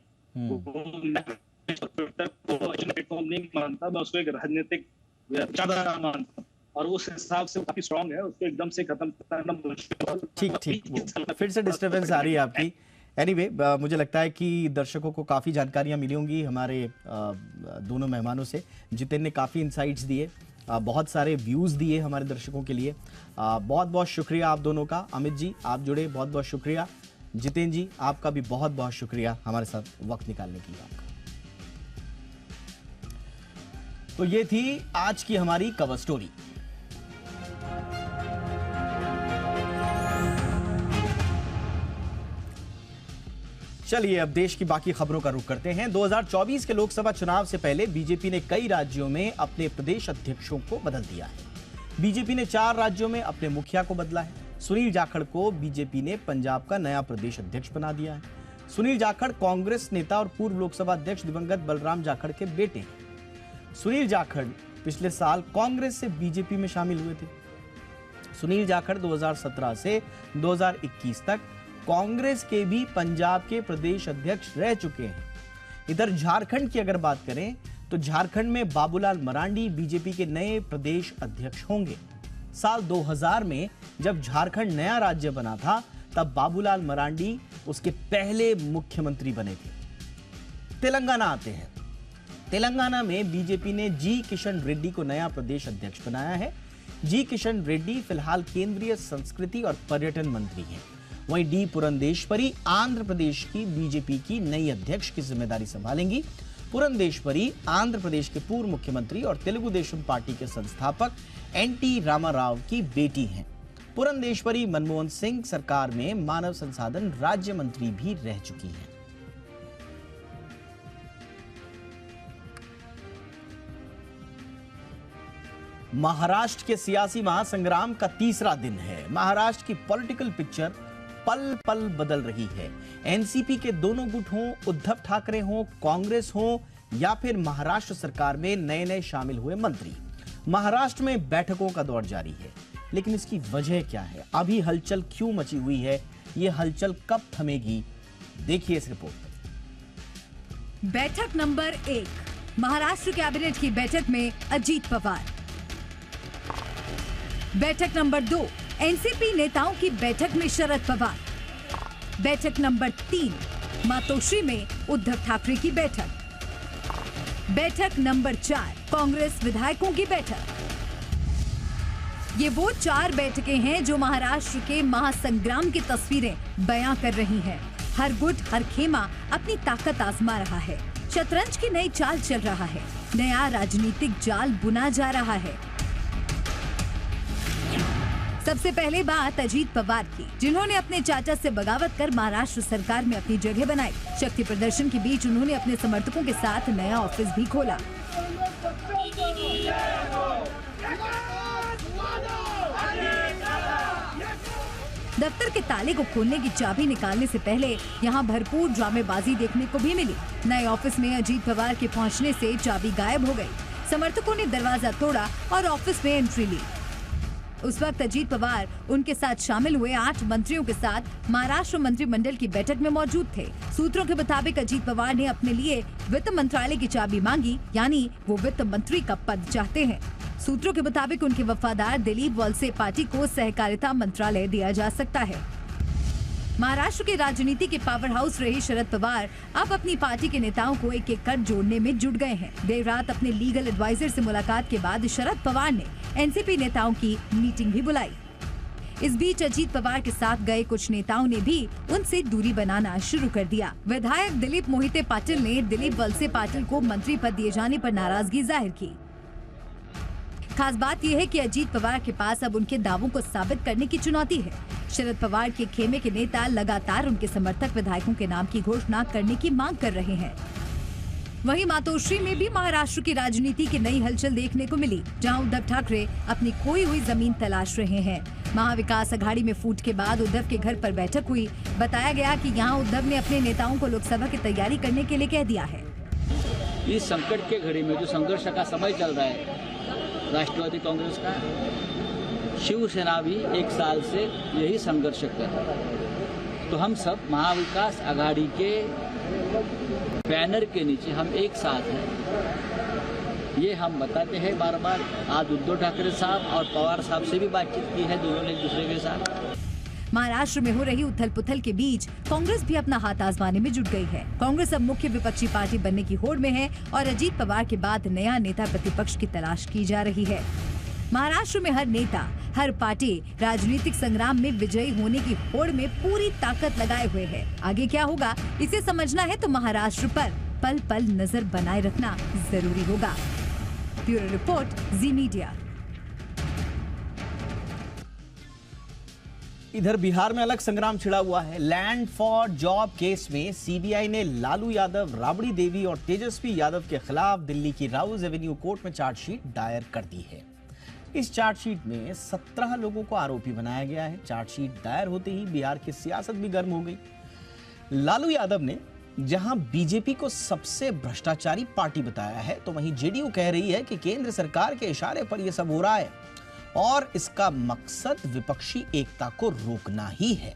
ट्विटर को प्लेटफॉर्म नहीं मानता, मैं उसको एक राजनीतिक ज्यादा मानता हूं, और उस हिसाब से काफी स्ट्रांग है। उसको एकदम से खत्म करना मुश्किल। ठीक फिर से डिस्टर्बेंस आ रही है आपकी। एनीवे, मुझे लगता है कि दर्शकों को काफ़ी जानकारियां मिली होंगी हमारे दोनों मेहमानों से। जितेन ने काफ़ी इंसाइट्स दिए, बहुत सारे व्यूज़ दिए हमारे दर्शकों के लिए। बहुत बहुत शुक्रिया आप दोनों का। अमित जी, आप जुड़े, बहुत बहुत शुक्रिया। जितेन जी, आपका भी बहुत बहुत शुक्रिया हमारे साथ वक्त निकालने के लिए आपका। तो ये थी आज की हमारी कवर स्टोरी। चलिए अब देश की बाकी खबरों का रुख करते हैं। 2024 के लोकसभा चुनाव से पहले बीजेपी ने कई राज्यों में अपने प्रदेश अध्यक्षों को बदल दिया है। बीजेपी ने 4 राज्यों में अपने मुखिया को बदला है। सुनील जाखड़ को बीजेपी ने पंजाब का नया प्रदेश अध्यक्ष बना दिया है। सुनील जाखड़ कांग्रेस नेता और पूर्व लोकसभा अध्यक्ष दिवंगत बलराम जाखड़ के बेटे हैं। सुनील जाखड़ पिछले साल कांग्रेस से बीजेपी में शामिल हुए थे। सुनील जाखड़ 2017 से 2021 तक कांग्रेस के भी पंजाब के प्रदेश अध्यक्ष रह चुके हैं। इधर झारखंड की अगर बात करें तो झारखंड में बाबूलाल मरांडी बीजेपी के नए प्रदेश अध्यक्ष होंगे। साल 2000 में जब झारखंड नया राज्य बना था, तब बाबूलाल मरांडी उसके पहले मुख्यमंत्री बने थे। तेलंगाना आते हैं। तेलंगाना में बीजेपी ने जी किशन रेड्डी को नया प्रदेश अध्यक्ष बनाया है। जी किशन रेड्डी फिलहाल केंद्रीय संस्कृति और पर्यटन मंत्री हैं। वहीं डी पुरंदेश्वरी आंध्र प्रदेश की बीजेपी की नई अध्यक्ष की जिम्मेदारी संभालेंगी। पुरंदेश्वरी आंध्र प्रदेश के पूर्व मुख्यमंत्री और तेलुगु देशम पार्टी के संस्थापक एनटी रामाराव की बेटी हैं। पुरंदेश्वरी मनमोहन सिंह सरकार में मानव संसाधन राज्य मंत्री भी रह चुकी हैं। महाराष्ट्र के सियासी महासंग्राम का तीसरा दिन है। महाराष्ट्र की पॉलिटिकल पिक्चर पल पल बदल रही है। एनसीपी के दोनों गुट हों, उद्धव ठाकरे हों, कांग्रेस हो या फिर महाराष्ट्र सरकार में नए नए शामिल हुए मंत्री, महाराष्ट्र में बैठकों का दौर जारी है। लेकिन इसकी वजह क्या है? अभी हलचल क्यों मची हुई है? ये हलचल कब थमेगी? देखिए इस रिपोर्ट में। बैठक नंबर 1, महाराष्ट्र कैबिनेट की बैठक में अजीत पवार। बैठक नंबर 2, एनसीपी नेताओं की बैठक में शरद पवार। बैठक नंबर 3, मातोश्री में उद्धव ठाकरे की बैठक। बैठक नंबर 4, कांग्रेस विधायकों की बैठक। ये वो 4 बैठकें हैं जो महाराष्ट्र के महासंग्राम की तस्वीरें बयां कर रही हैं। हर गुट, हर खेमा अपनी ताकत आजमा रहा है। शतरंज की नई चाल चल रहा है। नया राजनीतिक जाल बुना जा रहा है। सबसे पहले बात अजीत पवार की, जिन्होंने अपने चाचा से बगावत कर महाराष्ट्र सरकार में अपनी जगह बनाई। शक्ति प्रदर्शन के बीच उन्होंने अपने समर्थकों के साथ नया ऑफिस भी खोला। दफ्तर के ताले को खोलने की चाबी निकालने से पहले यहाँ भरपूर ड्रामेबाजी देखने को भी मिली। नए ऑफिस में अजीत पवार के पहुँचने से चाबी गायब हो गई। समर्थकों ने दरवाजा तोड़ा और ऑफिस में एंट्री ली। उस वक्त अजीत पवार उनके साथ शामिल हुए 8 मंत्रियों के साथ महाराष्ट्र मंत्रिमंडल की बैठक में मौजूद थे। सूत्रों के मुताबिक अजीत पवार ने अपने लिए वित्त मंत्रालय की चाबी मांगी, यानी वो वित्त मंत्री का पद चाहते हैं। सूत्रों के मुताबिक उनके वफादार दिलीप वलसे पार्टी को सहकारिता मंत्रालय दिया जा सकता है। महाराष्ट्र की राजनीति के पावर हाउस रहे शरद पवार अब अपनी पार्टी के नेताओं को एक एक कर जोड़ने में जुट गए हैं। देर रात अपने लीगल एडवाइजर से मुलाकात के बाद शरद पवार ने एनसीपी नेताओं की मीटिंग भी बुलाई। इस बीच अजीत पवार के साथ गए कुछ नेताओं ने भी उनसे दूरी बनाना शुरू कर दिया। विधायक दिलीप मोहिते पाटिल ने दिलीप वलसे पाटिल को मंत्री पद दिए जाने पर नाराजगी जाहिर की। खास बात यह है कि अजीत पवार के पास अब उनके दावों को साबित करने की चुनौती है। शरद पवार के खेमे के नेता लगातार उनके समर्थक विधायकों के नाम की घोषणा करने की मांग कर रहे हैं। वहीं मातोश्री में भी महाराष्ट्र की राजनीति की नई हलचल देखने को मिली, जहां उद्धव ठाकरे अपनी खोई हुई जमीन तलाश रहे हैं। महाविकास अघाड़ी में फूट के बाद उद्धव के घर पर बैठक हुई। बताया गया कि यहां उद्धव ने अपने नेताओं को लोकसभा की तैयारी करने के लिए कह दिया है। इस संकट के घड़ी में जो संघर्ष का समय चल रहा है राष्ट्रवादी कांग्रेस का, शिवसेना भी 1 साल से यही संघर्ष कर रहा है। तो हम सब महाविकास अघाड़ी के बैनर के नीचे हम एक साथ हैं, ये हम बताते हैं बार बार। आज उद्धव ठाकरे साहब और पवार साहब से भी बातचीत की है, दोनों ने एक दूसरे के साथ। महाराष्ट्र में हो रही उथल पुथल के बीच कांग्रेस भी अपना हाथ आजमाने में जुट गई है। कांग्रेस अब मुख्य विपक्षी पार्टी बनने की होड़ में है और अजीत पवार के बाद नया नेता प्रतिपक्ष की तलाश की जा रही है। महाराष्ट्र में हर नेता, हर पार्टी राजनीतिक संग्राम में विजयी होने की होड़ में पूरी ताकत लगाए हुए है। आगे क्या होगा इसे समझना है तो महाराष्ट्र पर पल पल नजर बनाए रखना जरूरी होगा। ब्यूरो रिपोर्ट, जी मीडिया। इधर बिहार में अलग संग्राम छिड़ा हुआ है। लैंड फॉर जॉब केस में सीबीआई ने लालू यादव, राबड़ी देवी और तेजस्वी यादव के खिलाफ दिल्ली की राउज एवेन्यू कोर्ट में चार्जशीट दायर कर दी है। इस चार्जशीट में 17 लोगों को आरोपी बनाया गया है। चार्जशीट दायर होते ही बिहार की सियासत भी गर्म हो गई। लालू यादव ने जहां बीजेपी को सबसे भ्रष्टाचारी पार्टी बताया है, तो वहीं जेडीयू कह रही है कि केंद्र सरकार के इशारे पर यह सब हो रहा है और इसका मकसद विपक्षी एकता को रोकना ही है।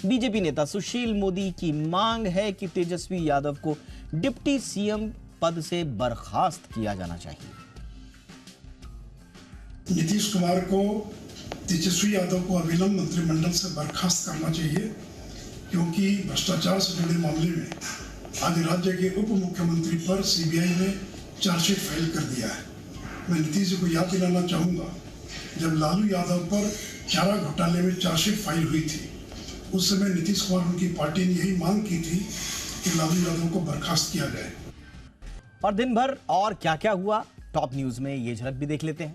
बीजेपी नेता सुशील मोदी की मांग है कि तेजस्वी यादव को डिप्टी सीएम पद से बर्खास्त किया जाना चाहिए। नीतीश कुमार को तेजस्वी यादव को अविलंब मंत्रिमंडल से बर्खास्त करना चाहिए, क्योंकि भ्रष्टाचार से जुड़े मामले में आज राज्य के उप मुख्यमंत्री पर सीबीआई ने चार्जशीट फाइल कर दिया है। मैं नीतीश जी को याद दिलाना चाहूंगा, जब लालू यादव पर चारा घोटाले में चार्जशीट फाइल हुई थी, उस समय नीतीश कुमार उनकी पार्टी ने यही मांग की थी कि लालू यादव को बर्खास्त किया जाए। और दिन भर और क्या क्या हुआ टॉप न्यूज में ये झलक भी देख लेते हैं।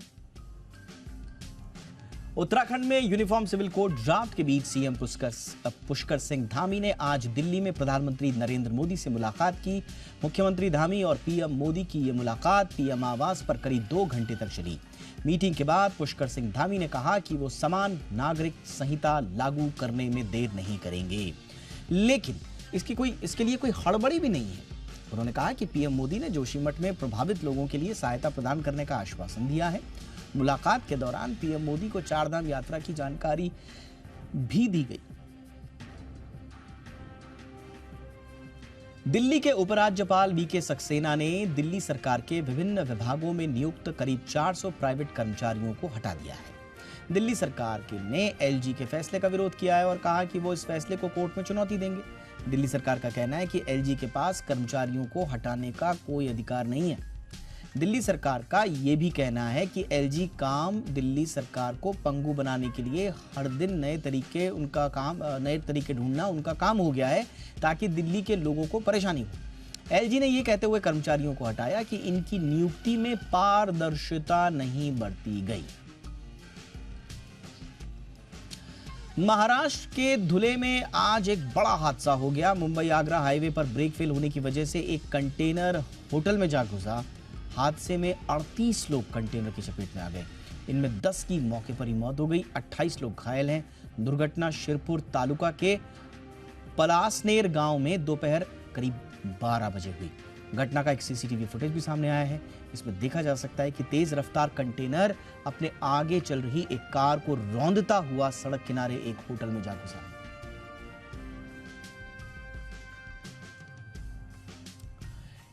उत्तराखंड में यूनिफॉर्म सिविल कोड ड्राफ्ट के बीच सीएम पुष्कर सिंह धामी ने आज दिल्ली में प्रधानमंत्री नरेंद्र मोदी से मुलाकात की। मुख्यमंत्री धामी और पीएम मोदी की यह मुलाकात पीएम आवास पर करीब 2 घंटे तक चली। मीटिंग के बाद पुष्कर सिंह धामी ने कहा कि वो समान नागरिक संहिता लागू करने में देर नहीं करेंगे, लेकिन इसके लिए कोई हड़बड़ी भी नहीं है। उन्होंने कहा कि पीएम मोदी ने जोशीमठ में प्रभावित लोगों के लिए सहायता प्रदान करने का आश्वासन दिया है। मुलाकात के दौरान पीएम मोदी को 4 धाम यात्रा की जानकारी भी दी गई। दिल्ली के उपराज्यपाल वीके सक्सेना ने दिल्ली सरकार के विभिन्न विभागों में नियुक्त करीब 400 प्राइवेट कर्मचारियों को हटा दिया है। दिल्ली सरकार ने एलजी के फैसले का विरोध किया है और कहा कि वो इस फैसले को कोर्ट में चुनौती देंगे। दिल्ली सरकार का कहना है कि एलजी के पास कर्मचारियों को हटाने का कोई अधिकार नहीं है। दिल्ली सरकार का यह भी कहना है कि एलजी काम दिल्ली सरकार को पंगु बनाने के लिए हर दिन नए तरीके ढूंढना उनका काम हो गया है, ताकि दिल्ली के लोगों को परेशानी हो। एलजी ने यह कहते हुए कर्मचारियों को हटाया कि इनकी नियुक्ति में पारदर्शिता नहीं बरती गई। महाराष्ट्र के धुले में आज एक बड़ा हादसा हो गया। मुंबई आगरा हाईवे पर ब्रेक फेल होने की वजह से एक कंटेनर होटल में जा घुसा। हादसे में 38 लोग कंटेनर की चपेट में आ गए। इनमें 10 की मौके पर ही मौत हो गई, 28 लोग घायल हैं। दुर्घटना शिरपुर तालुका के पलासनेर गांव में दोपहर करीब 12 बजे हुई। घटना का एक सीसीटीवी फुटेज भी सामने आया है। इसमें देखा जा सकता है कि तेज रफ्तार कंटेनर अपने आगे चल रही एक कार को रौंदता हुआ सड़क किनारे एक होटल में जा घुसा।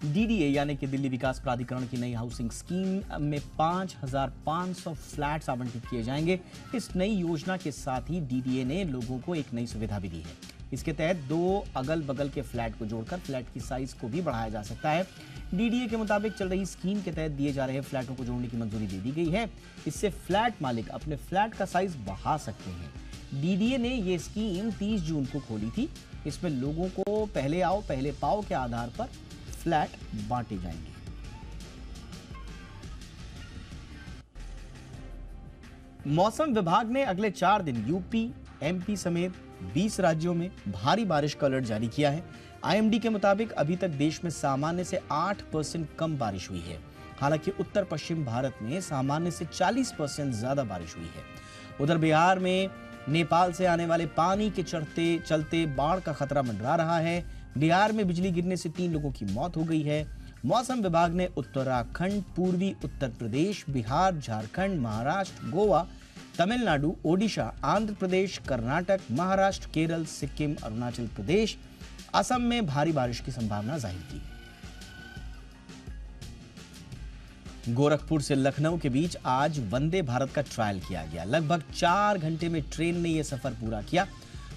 डीडीए यानी कि दिल्ली विकास प्राधिकरण की नई हाउसिंग स्कीम में 5,500 फ्लैट्स आवंटित किए जाएंगे। इस नई योजना के साथ ही डीडीए ने लोगों को एक नई सुविधा भी दी है। इसके तहत 2 अगल बगल के फ्लैट को जोड़कर फ्लैट की साइज को भी बढ़ाया जा सकता है। डीडीए के मुताबिक चल रही स्कीम के तहत दिए जा रहे फ्लैटों को जोड़ने की मंजूरी दे दी गई है। इससे फ्लैट मालिक अपने फ्लैट का साइज बढ़ा सकते हैं। डीडीए ने ये स्कीम 30 जून को खोली थी। इसमें लोगों को पहले आओ पहले पाओ के आधार पर फ्लैट बांटे जाएंगे। मौसम विभाग ने अगले 4 दिन यूपी, एमपी समेत 20 राज्यों में भारी बारिश का अलर्ट जारी किया है। आईएमडी के मुताबिक अभी तक देश में सामान्य से 8% कम बारिश हुई है। हालांकि उत्तर पश्चिम भारत में सामान्य से 40% ज्यादा बारिश हुई है। उधर बिहार में नेपाल से आने वाले पानी के चलते बाढ़ का खतरा मंडरा रहा है। बिहार में बिजली गिरने से 3 लोगों की मौत हो गई है। मौसम विभाग ने उत्तराखंड, पूर्वी उत्तर प्रदेश, बिहार, झारखंड, महाराष्ट्र, गोवा, तमिलनाडु, ओडिशा, आंध्र प्रदेश, कर्नाटक, महाराष्ट्र, केरल, सिक्किम, अरुणाचल प्रदेश, असम में भारी बारिश की संभावना जाहिर की। गोरखपुर से लखनऊ के बीच आज वंदे भारत का ट्रायल किया गया। लगभग 4 घंटे में ट्रेन ने यह सफर पूरा किया।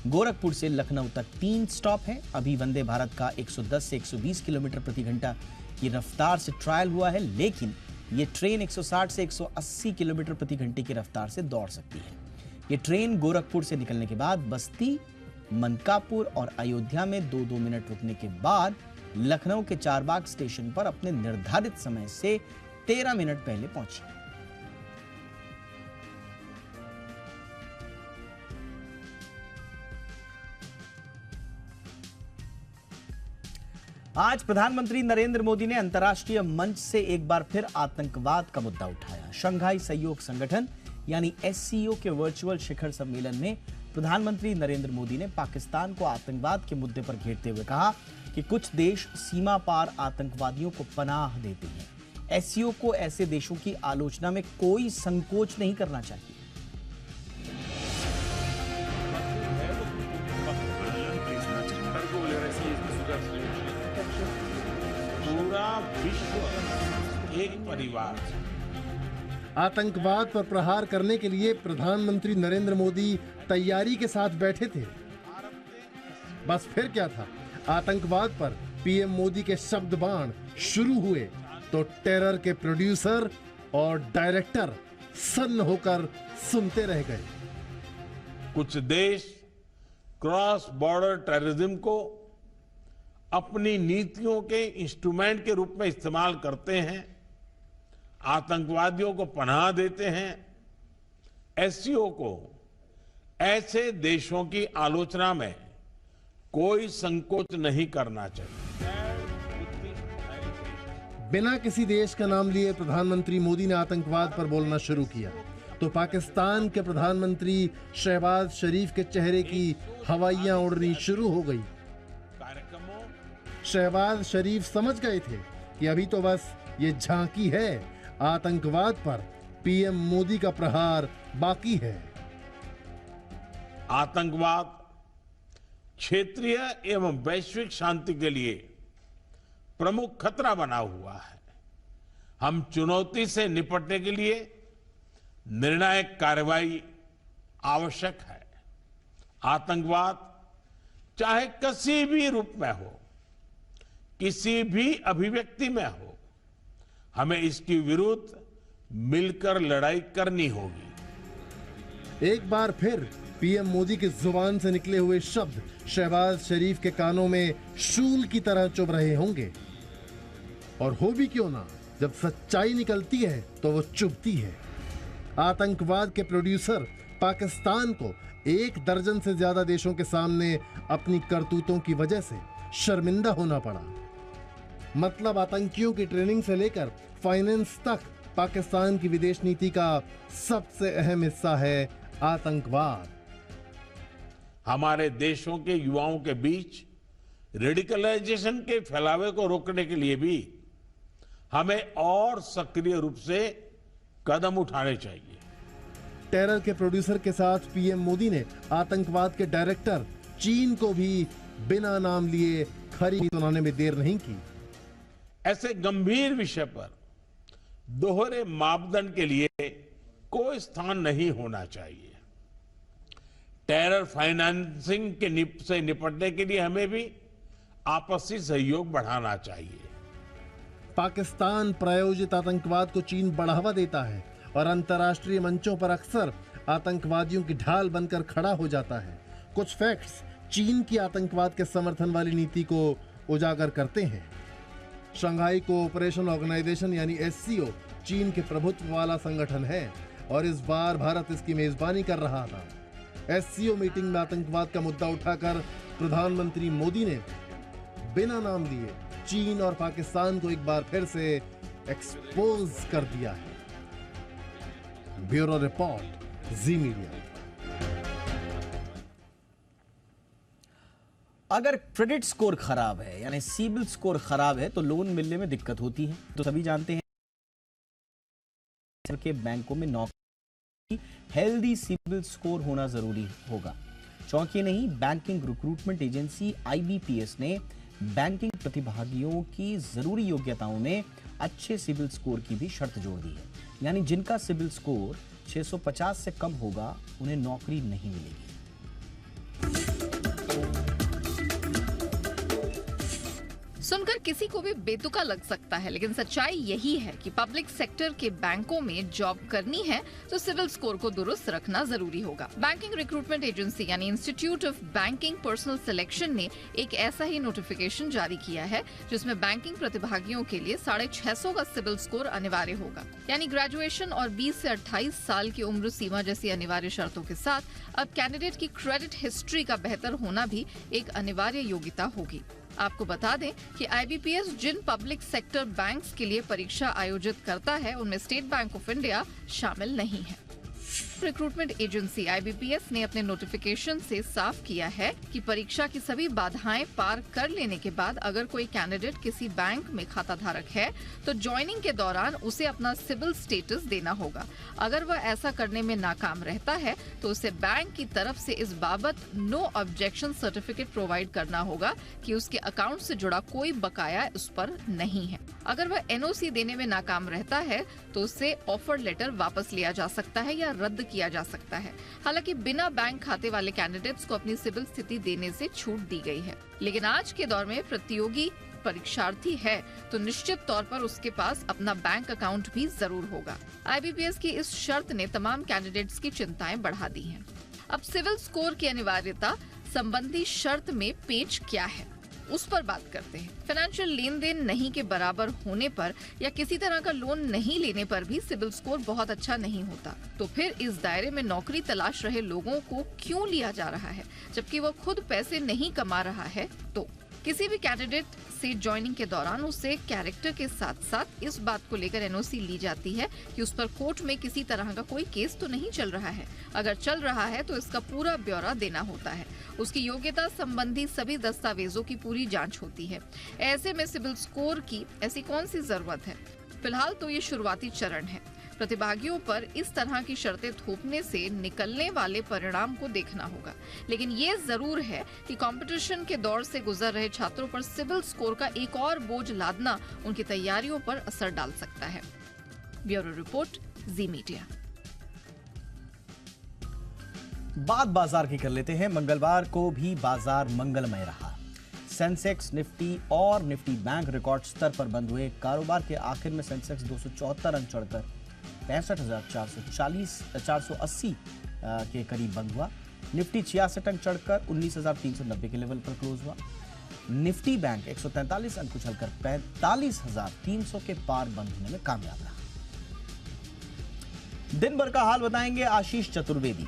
गोरखपुर से लखनऊ तक 3 स्टॉप है। अभी वंदे भारत का 110 से 120 किलोमीटर प्रति घंटा की रफ्तार से ट्रायल हुआ है, लेकिन ये ट्रेन 160 से 180 किलोमीटर प्रति घंटे की रफ्तार से दौड़ सकती है। ये ट्रेन गोरखपुर से निकलने के बाद बस्ती, मनकापुर और अयोध्या में 2-2 मिनट रुकने के बाद लखनऊ के चारबाग स्टेशन पर अपने निर्धारित समय से 13 मिनट पहले पहुंची। आज प्रधानमंत्री नरेंद्र मोदी ने अंतर्राष्ट्रीय मंच से एक बार फिर आतंकवाद का मुद्दा उठाया। शंघाई सहयोग संगठन यानी एससीओ के वर्चुअल शिखर सम्मेलन में प्रधानमंत्री नरेंद्र मोदी ने पाकिस्तान को आतंकवाद के मुद्दे पर घेरते हुए कहा कि कुछ देश सीमा पार आतंकवादियों को पनाह देते हैं। एससीओ को ऐसे देशों की आलोचना में कोई संकोच नहीं करना चाहिए। पूरा विश्व एक परिवार। आतंकवाद पर प्रहार करने के लिए प्रधानमंत्री नरेंद्र मोदी तैयारी के साथ बैठे थे। बस फिर क्या था, आतंकवाद पर पीएम मोदी के शब्द बाण शुरू हुए तो टेरर के प्रोड्यूसर और डायरेक्टर सन्न होकर सुनते रह गए। कुछ देश क्रॉस बॉर्डर टेररिज्म को अपनी नीतियों के इंस्ट्रूमेंट के रूप में इस्तेमाल करते हैं, आतंकवादियों को पनाह देते हैं। एससीओ को ऐसे देशों की आलोचना में कोई संकोच नहीं करना चाहिए। बिना किसी देश का नाम लिए प्रधानमंत्री मोदी ने आतंकवाद पर बोलना शुरू किया तो पाकिस्तान के प्रधानमंत्री शहबाज शरीफ के चेहरे की हवाइयां उड़नी शुरू हो गई। शहबाज शरीफ समझ गए थे कि अभी तो बस ये झांकी है, आतंकवाद पर पीएम मोदी का प्रहार बाकी है। आतंकवाद क्षेत्रीय एवं वैश्विक शांति के लिए प्रमुख खतरा बना हुआ है। हम चुनौती से निपटने के लिए निर्णायक कार्रवाई आवश्यक है। आतंकवाद चाहे किसी भी रूप में हो, किसी भी अभिव्यक्ति में हो, हमें इसके विरुद्ध मिलकर लड़ाई करनी होगी। एक बार फिर पीएम मोदी की जुबान से निकले हुए शब्द शहबाज शरीफ के कानों में शूल की तरह चुभ रहे होंगे। और हो भी क्यों ना, जब सच्चाई निकलती है तो वो चुभती है। आतंकवाद के प्रोड्यूसर पाकिस्तान को 1 दर्जन से ज्यादा देशों के सामने अपनी करतूतों की वजह से शर्मिंदा होना पड़ा। मतलब आतंकियों की ट्रेनिंग से लेकर फाइनेंस तक पाकिस्तान की विदेश नीति का सबसे अहम हिस्सा है आतंकवाद। हमारे देशों के युवाओं के बीच रेडिकलाइजेशन के फैलावे को रोकने के लिए भी हमें और सक्रिय रूप से कदम उठाने चाहिए। टेरर के प्रोड्यूसर के साथ पीएम मोदी ने आतंकवाद के डायरेक्टर चीन को भी बिना नाम लिए खरी सुनाने में देर नहीं की। ऐसे गंभीर विषय पर दोहरे मापदंड के लिए कोई स्थान नहीं होना चाहिए। टेरर फाइनेंसिंग से निपटने के लिए हमें भी आपसी सहयोग बढ़ाना चाहिए। पाकिस्तान प्रायोजित आतंकवाद को चीन बढ़ावा देता है और अंतर्राष्ट्रीय मंचों पर अक्सर आतंकवादियों की ढाल बनकर खड़ा हो जाता है। कुछ फैक्ट्स चीन की आतंकवाद के समर्थन वाली नीति को उजागर करते हैं। शंघाई कोऑपरेशन ऑर्गेनाइजेशन यानी SCO चीन के प्रभुत्व वाला संगठन है और इस बार भारत इसकी मेजबानी कर रहा था। SCO मीटिंग में आतंकवाद का मुद्दा उठाकर प्रधानमंत्री मोदी ने बिना नाम लिए चीन और पाकिस्तान को एक बार फिर से एक्सपोज कर दिया है। ब्यूरो रिपोर्ट, जी मीडिया। अगर क्रेडिट स्कोर खराब है यानी सिबिल स्कोर खराब है तो लोन मिलने में दिक्कत होती है। तो सभी जानते हैं के बैंकों में नौकरी हेल्दी सिबिल स्कोर होना जरूरी होगा। चौंकिए नहीं, बैंकिंग रिक्रूटमेंट एजेंसी IBPS ने बैंकिंग प्रतिभागियों की जरूरी योग्यताओं में अच्छे सिबिल स्कोर की भी शर्त जोड़ दी है। यानी जिनका सिबिल स्कोर 650 से कम होगा उन्हें नौकरी नहीं मिलेगी। सुनकर किसी को भी बेतुका लग सकता है, लेकिन सच्चाई यही है कि पब्लिक सेक्टर के बैंकों में जॉब करनी है तो सिविल स्कोर को दुरुस्त रखना जरूरी होगा। बैंकिंग रिक्रूटमेंट एजेंसी यानी institute of banking personal selection ने एक ऐसा ही नोटिफिकेशन जारी किया है जिसमें बैंकिंग प्रतिभागियों के लिए 650 का सिविल स्कोर अनिवार्य होगा। यानी ग्रेजुएशन और 20 से 28 साल की उम्र सीमा जैसी अनिवार्य शर्तों के साथ अब कैंडिडेट की क्रेडिट हिस्ट्री का बेहतर होना भी एक अनिवार्य योग्यता होगी। आपको बता दें कि IBPS जिन पब्लिक सेक्टर बैंक्स के लिए परीक्षा आयोजित करता है उनमें स्टेट बैंक ऑफ इंडिया शामिल नहीं है। रिक्रूटमेंट एजेंसी IBPS ने अपने नोटिफिकेशन से साफ किया है कि परीक्षा की सभी बाधाएं पार कर लेने के बाद अगर कोई कैंडिडेट किसी बैंक में खाता धारक है तो ज्वाइनिंग के दौरान उसे अपना सिविल स्टेटस देना होगा। अगर वह ऐसा करने में नाकाम रहता है तो उसे बैंक की तरफ से इस बाबत नो ऑब्जेक्शन सर्टिफिकेट प्रोवाइड करना होगा कि उसके अकाउंट से जुड़ा कोई बकाया उस पर नहीं है। अगर वह NOC देने में नाकाम रहता है तो उसे ऑफर लेटर वापस लिया जा सकता है या रद्द किया जा सकता है। हालांकि बिना बैंक खाते वाले कैंडिडेट्स को अपनी सिविल स्थिति देने से छूट दी गई है, लेकिन आज के दौर में प्रतियोगी परीक्षार्थी है तो निश्चित तौर पर उसके पास अपना बैंक अकाउंट भी जरूर होगा। IBPS की इस शर्त ने तमाम कैंडिडेट्स की चिंताएं बढ़ा दी हैं। अब सिविल स्कोर की अनिवार्यता संबंधी शर्त में पेच क्या है उस पर बात करते हैं। फाइनेंशियल लेन देन नहीं के बराबर होने पर या किसी तरह का लोन नहीं लेने पर भी सिबिल स्कोर बहुत अच्छा नहीं होता। तो फिर इस दायरे में नौकरी तलाश रहे लोगों को क्यों लिया जा रहा है जबकि वो खुद पैसे नहीं कमा रहा है? तो किसी भी कैंडिडेट से ज्वाइनिंग के दौरान उससे कैरेक्टर के साथ साथ इस बात को लेकर NOC ली जाती है कि उस पर कोर्ट में किसी तरह का कोई केस तो नहीं चल रहा है। अगर चल रहा है तो इसका पूरा ब्यौरा देना होता है। उसकी योग्यता संबंधी सभी दस्तावेजों की पूरी जांच होती है। ऐसे में सिबिल स्कोर की ऐसी कौन सी जरूरत है? फिलहाल तो ये शुरुआती चरण है। प्रतिभागियों पर इस तरह की शर्तें थोपने से निकलने वाले परिणाम को देखना होगा, लेकिन ये जरूर है कि कंपटीशन के दौर से गुजर रहे छात्रों पर सिबिल स्कोर का एक और बोझ लादना उनकी तैयारियों पर असर डाल सकता है। ब्यूरो रिपोर्ट, जी मीडिया। बात बाजार की कर लेते हैं। मंगलवार को भी बाजार मंगलमय रहा। सेंसेक्स, निफ्टी और निफ्टी बैंक रिकॉर्ड स्तर पर बंद हुए। कारोबार के आखिर में सेंसेक्स 274 अंक चढ़कर 65,480 के करीब बंद हुआ। निफ्टी 66 अंक चढ़कर 19,390 के लेवल पर क्लोज हुआ। निफ्टी बैंक 143 अंक उछलकर 45,300 के पार बंद होने में कामयाब रहा। दिन भर का हाल बताएंगे आशीष चतुर्वेदी।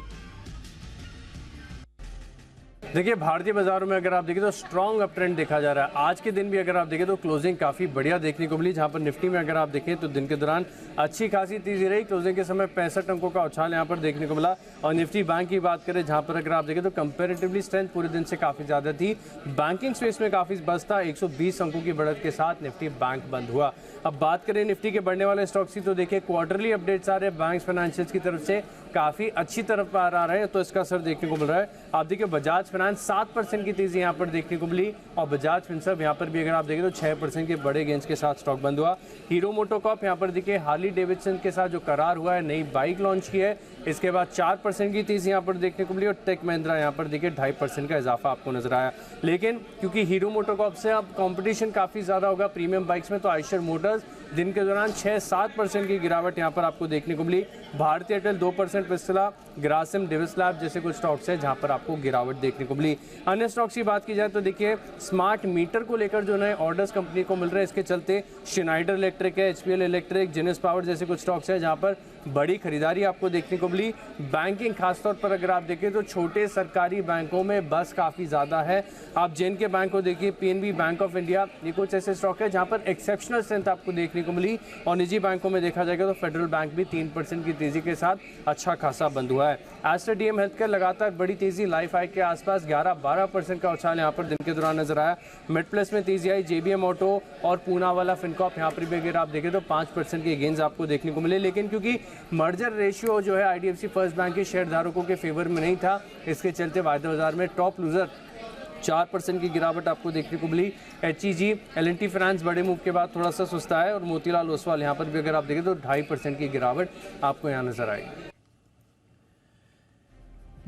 देखिए, भारतीय बाजारों में अगर आप देखें तो स्ट्रॉन्ग अप ट्रेंड देखा जा रहा है। आज के दिन भी अगर आप देखें तो क्लोजिंग काफ़ी बढ़िया देखने को मिली, जहां पर निफ्टी में अगर आप देखें तो दिन के दौरान अच्छी खासी तेजी रही। क्लोजिंग के समय 65 अंकों का उछाल यहां पर देखने को मिला। और निफ्टी बैंक की बात करें जहां पर अगर आप देखें तो कंपेरेटिवली स्ट्रेंथ पूरे दिन से काफ़ी ज़्यादा थी। बैंकिंग स्पेस में काफ़ी बस था। 120 अंकों की बढ़त के साथ निफ्टी बैंक बंद हुआ। अब बात करें निफ्टी के बढ़ने वाले स्टॉक्स की तो देखिए क्वार्टरली अपडेट्स आ रहे हैं बैंक फाइनेंशियल्स की तरफ से, काफ़ी अच्छी तरफ आ रहे हैं, तो इसका असर देखने को मिल रहा है। आप देखिए बजाज दौरान 7% की तेजी यहाँ पर देखने को मिली और बजाज फिनसर्व यहाँ पर भी अगर आप देखें तो 6% के बड़े गेंस के साथ स्टॉक बंद हुआ। हीरो मोटोकॉर्प यहाँ पर देखिए हार्ली डेविडसन के साथ जो करार हुआ है, नई बाइक लॉन्च की है, इसके बाद 4% की तेजी यहाँ पर देखने को मिली और टेक महिंद्रा यहाँ पर देखिए 2.5% का इजाफा आपको नजर आया। लेकिन क्योंकि हीरो मोटोकॉर्प से अब कंपटीशन काफी ज्यादा होगा प्रीमियम बाइक्स में, तो आयशर मोटर्स दिन के दौरान 6-7% की गिरावट यहाँ पर आपको देखने को मिली। भारतीय एयरटेल 2%, पिस्टला, ग्रासिम, डिविस लैब जैसे कुछ स्टॉक्स है जहां पर आपको गिरावट देखने को मिली। अन्य स्टॉक्स की बात की जाए तो देखिए स्मार्ट मीटर को लेकर जो नए ऑर्डर्स कंपनी को मिल रहे हैं, इसके चलते श्नाइडर इलेक्ट्रिक है, एचपीएल इलेक्ट्रिक, जेनेस पावर जैसे कुछ स्टॉक्स है जहां पर बड़ी खरीदारी आपको देखने को मिली। बैंकिंग खासतौर पर अगर आप देखें तो छोटे सरकारी बैंकों में बस काफी ज्यादा है। आप जेएनके बैंक को देखिए, पीएनबी, बैंक ऑफ इंडिया, ये कुछ ऐसे स्टॉक है जहां पर एक्सेप्शनल स्ट्रेंथ आपको देखने को मिली। और निजी बैंकों में देखा जाएगा तो फेडरल बैंक भी 3% की तेजी के साथ अच्छा खासा बंद हुआ है। एस्टर डीएम हेल्थकेयर लगातार बड़ी तेजी, लाइफ आई के आसपास 11-12% का उछाल यहाँ पर दिन के दौरान नजर आया। मिड प्लस में तेजी आई, जेबीएम ऑटो और पूनावाला फिनकॉर्प यहाँ पर भी अगर आप देखें तो 5% के गेंस आपको देखने को मिले। लेकिन क्योंकि मर्जर रेशियो जो है आईडीएफसी फर्स्ट बैंक के शेयरधारकों के फेवर में नहीं था, इसके चलते वायदे बाजार में टॉप लूजर 4% की गिरावट आपको देखने को मिली। एचईजी, एल&टी फाइनेंस बड़े मूव के बाद थोड़ा सा सुस्ता है और मोतीलाल ओसवाल यहाँ पर भी अगर आप देखें तो 2.5% की गिरावट आपको यहाँ नजर आएगी।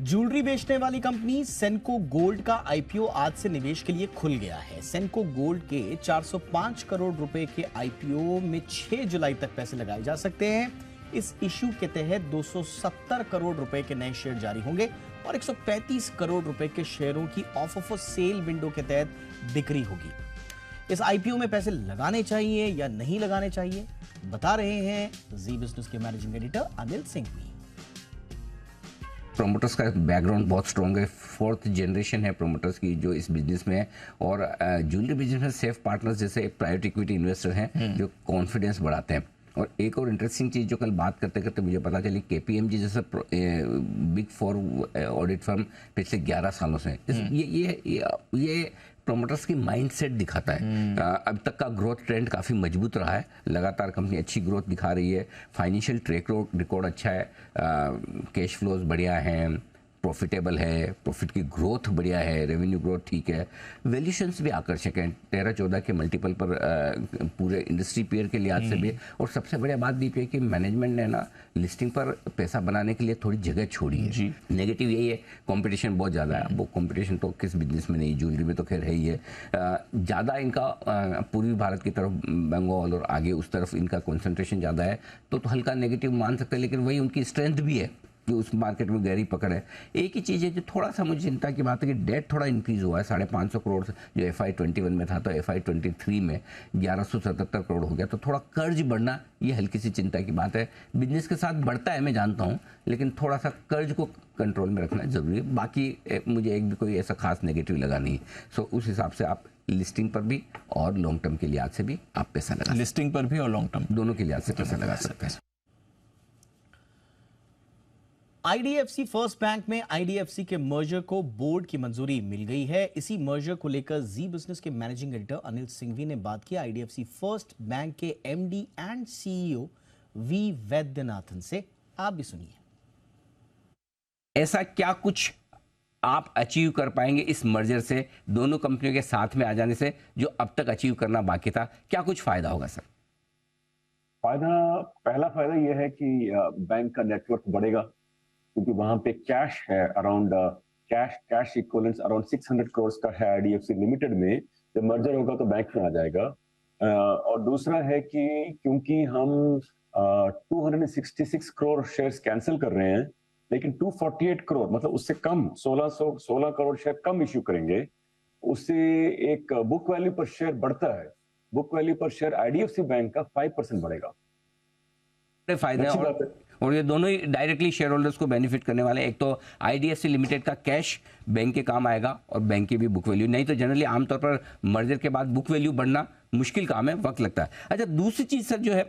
ज्वेलरी बेचने वाली कंपनी सेनको गोल्ड का आईपीओ आज से निवेश के लिए खुल गया है। सेनको गोल्ड के 405 करोड़ रुपए के आईपीओ में 6 जुलाई तक पैसे लगाए जा सकते हैं। इस इश्यू के तहत 270 करोड़ रुपए के नए शेयर जारी होंगे और 135 करोड़ रुपए के शेयरों की ऑफ सेल विंडो के तहत बिक्री होगी। इस आईपीओ में पैसे लगाने चाहिए या नहीं लगाने चाहिए, बता रहे हैं जी बिजनेस के managing editor Anil Singhvi. Promoters का बैकग्राउंड बहुत स्ट्रॉन्ग है, 4th जनरेशन है प्रोमोटर्स की जो इस बिजनेस में है और ज्वेलरी बिजनेस में सेफ पार्टनर्स जैसे प्राइवेट इक्विटी इन्वेस्टर हैं जो कॉन्फिडेंस बढ़ाते हैं। और एक और इंटरेस्टिंग चीज़ जो कल बात करते करते मुझे पता चली, केपीएमजी जैसा बिग 4 ऑडिट फर्म पिछले 11 सालों से ये प्रोमोटर्स की माइंडसेट दिखाता है। अब तक का ग्रोथ ट्रेंड काफ़ी मजबूत रहा है, लगातार कंपनी अच्छी ग्रोथ दिखा रही है, फाइनेंशियल ट्रैक रिकॉर्ड अच्छा है, कैश फ्लोज बढ़िया हैं, प्रॉफिटेबल है, प्रॉफिट की ग्रोथ बढ़िया है, रेवेन्यू ग्रोथ ठीक है, वैल्यूशंस भी आकर्षक हैं 13-14 के मल्टीपल पर पूरे इंडस्ट्री पेयर के लिहाज से भी। और सबसे बढ़िया बात भी है कि मैनेजमेंट ने ना लिस्टिंग पर पैसा बनाने के लिए थोड़ी जगह छोड़ी है। नेगेटिव यही है, कंपटीशन बहुत ज़्यादा है। वो कंपटीशन तो किस बिजनेस में नहीं, ज्वेलरी में तो खैर है ही है। ज़्यादा इनका पूर्वी भारत की तरफ, बंगाल और आगे उस तरफ इनका कॉन्सेंट्रेशन ज़्यादा है, तो हल्का नेगेटिव मान सकते हैं, लेकिन वही उनकी स्ट्रेंथ भी है कि उस मार्केट में गहरी पकड़ है। एक ही चीज़ है जो थोड़ा सा मुझे चिंता की बात है कि डेट थोड़ा इंक्रीज हुआ है, 550 करोड़ से जो FY21 में था तो FY23 में 1177 करोड़ हो गया, तो थोड़ा कर्ज बढ़ना ये हल्की सी चिंता की बात है। बिजनेस के साथ बढ़ता है मैं जानता हूँ, लेकिन थोड़ा सा कर्ज को कंट्रोल में रखना जरूरी है। बाकी मुझे एक भी कोई ऐसा खास नेगेटिव लगा नहीं। सो उस हिसाब से आप लिस्टिंग पर भी और लॉन्ग टर्म के लिहाज से भी आप पैसा लगा, लिस्टिंग पर भी और लॉन्ग टर्म दोनों के लिहाज से पैसा लगा सकते हैं। आईडीएफसी फर्स्ट बैंक में आईडीएफसी के मर्जर को बोर्ड की मंजूरी मिल गई है। इसी मर्जर को लेकर जी बिजनेस के मैनेजिंग एडिटर अनिल सिंघवी ने बात की आईडीएफसी फर्स्ट बैंक के MD and CEO we Vaidyanathan से। आप भी सुनिए। ऐसा क्या कुछ आप अचीव कर पाएंगे इस मर्जर से, दोनों कंपनियों के साथ में आ जाने से, जो अब तक अचीव करना बाकी था? क्या कुछ फायदा होगा सर? पहला फायदा यह है कि बैंक का नेटवर्क बढ़ेगा, क्योंकि वहां पे कैश है around cash equivalents around 600 crore का है आईडीएफसी लिमिटेड में। जब मर्जर होगा तो बैंक में आ जाएगा। और दूसरा है कि क्योंकि हम 266 करोड़ शेयर्स कैंसिल कर रहे हैं, लेकिन 248 करोड़ मतलब उससे कम 16 करोड़ शेयर कम इश्यू करेंगे, उससे एक बुक वैल्यू पर शेयर बढ़ता है। बुक वैल्यू पर शेयर आईडीएफसी बैंक का 5% बढ़ेगा। फायदा और ये दोनों ही डायरेक्टली शेयर होल्डर्स को बेनिफिट करने वाले हैं। एक तो आईडीएफसी लिमिटेड का कैश बैंक के काम आएगा और बैंक की भी बुक वैल्यू। नहीं तो जनरली आमतौर पर मर्जर के बाद बुक वैल्यू बढ़ना मुश्किल काम है, वक्त लगता है। अच्छा, दूसरी चीज सर जो है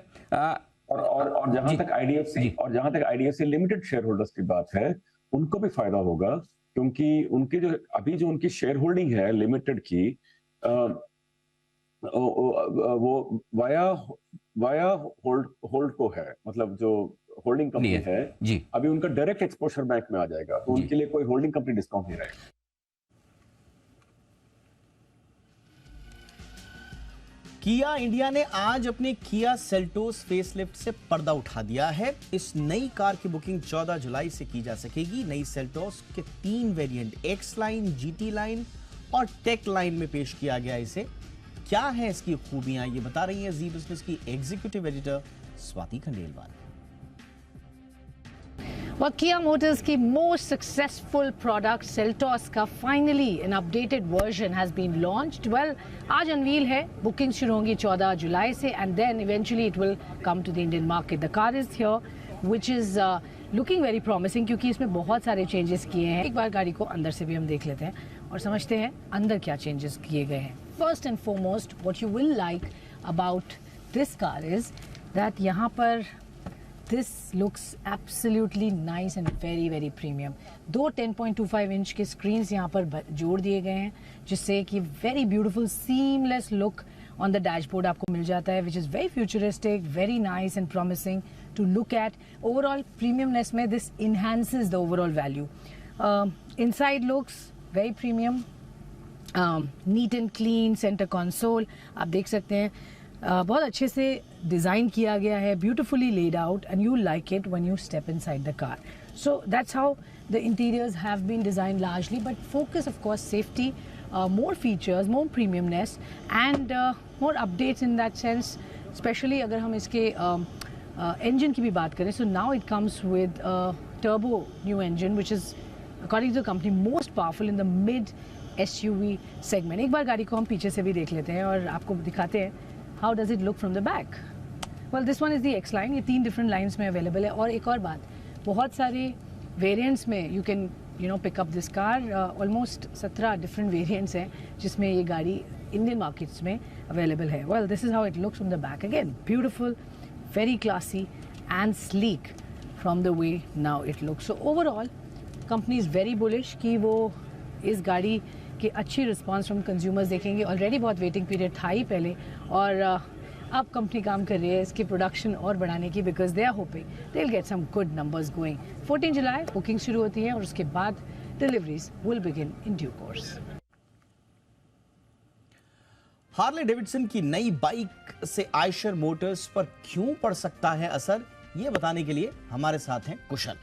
और जहां तक आईडीएफसी लिमिटेड शेयर होल्डर्स की बात है, उनको भी फायदा होगा, क्योंकि उनकी जो उनकी शेयर होल्डिंग है लिमिटेड की, वो वाया होल्ड को है, मतलब जो होल्डिंग कंपनी है जी, अभी उनका डायरेक्ट एक्सपोजर बैंक में आ जाएगा, तो उनके लिए कोई होल्डिंग कंपनी डिस्काउंट नहीं रहेगा। किया इंडिया ने आज अपने किया सेल्टोस फेसलिफ्ट से पर्दा उठा दिया है। इस नई कार की बुकिंग 14 जुलाई से की जा सकेगी। नई सेल्टोस के 3 variant x line, GT line और टेक लाइन में पेश किया गया। इसे क्या है इसकी खूबियां, ये बता रही है जी बिजनेस की executive editor Swati Khandelwal. Well, Kia Motors की most successful product Seltos का finally an updated version has been launched. Well, आज अनवील है, बुकिंग शुरू होंगी 14 जुलाई से and then eventually it will come to the Indian market. The car is here, which is looking very promising क्योंकि इसमें बहुत सारे changes किए हैं। एक बार गाड़ी को अंदर से भी हम देख लेते हैं और समझते हैं अंदर क्या changes किए गए हैं। First and foremost, what you will like about this car is that यहाँ पर This looks absolutely nice and very very premium. 2 10.25 inch के स्क्रीन्स यहाँ पर जोड़ दिए गए हैं जिससे कि very beautiful seamless look on the dashboard आपको मिल जाता है, which is very futuristic, very nice and promising to look at. Overall premiumness में this enhances the overall value. Inside looks very premium, neat and clean center console आप देख सकते हैं, बहुत अच्छे से डिज़ाइन किया गया है, beautifully laid out and you like it when you step inside the car. So that's how the interiors have been designed largely, but focus of course safety, more features, more premiumness and more updates in that sense. Especially अगर हम इसके engine की भी बात करें, so now it comes with a turbo new engine which is according to the company most powerful in the mid SUV segment. एक बार गाड़ी को हम पीछे से भी देख लेते हैं और आपको दिखाते हैं how does it look from the back. Well, this one is the X line. ये 3 different lines में available है. और एक और बात, बहुत सारे variants में you can pick up this car. Almost 17 different variants हैं जिसमें ये गाड़ी Indian markets में available है. Well, this is how it looks from the back. Again, beautiful, very classy and sleek from the way now it looks. So overall, company is very bullish कि वो इस गाड़ी कि अच्छी रिस्पांस फ्रॉम कंज्यूमर्स देखेंगे. Already बहुत waiting period था ही पहले और अब कंपनी काम कर रही है इसकी प्रोडक्शन और बढ़ाने की, because they are hoping they will get some good numbers going. 14 जुलाई बुकिंग शुरू होती है और उसके बाद deliveries will begin in due course. Harley Davidson की नई बाइक से आयशर मोटर्स पर क्यों पड़ सकता है असर, ये बताने के लिए हमारे साथ हैं कुशल.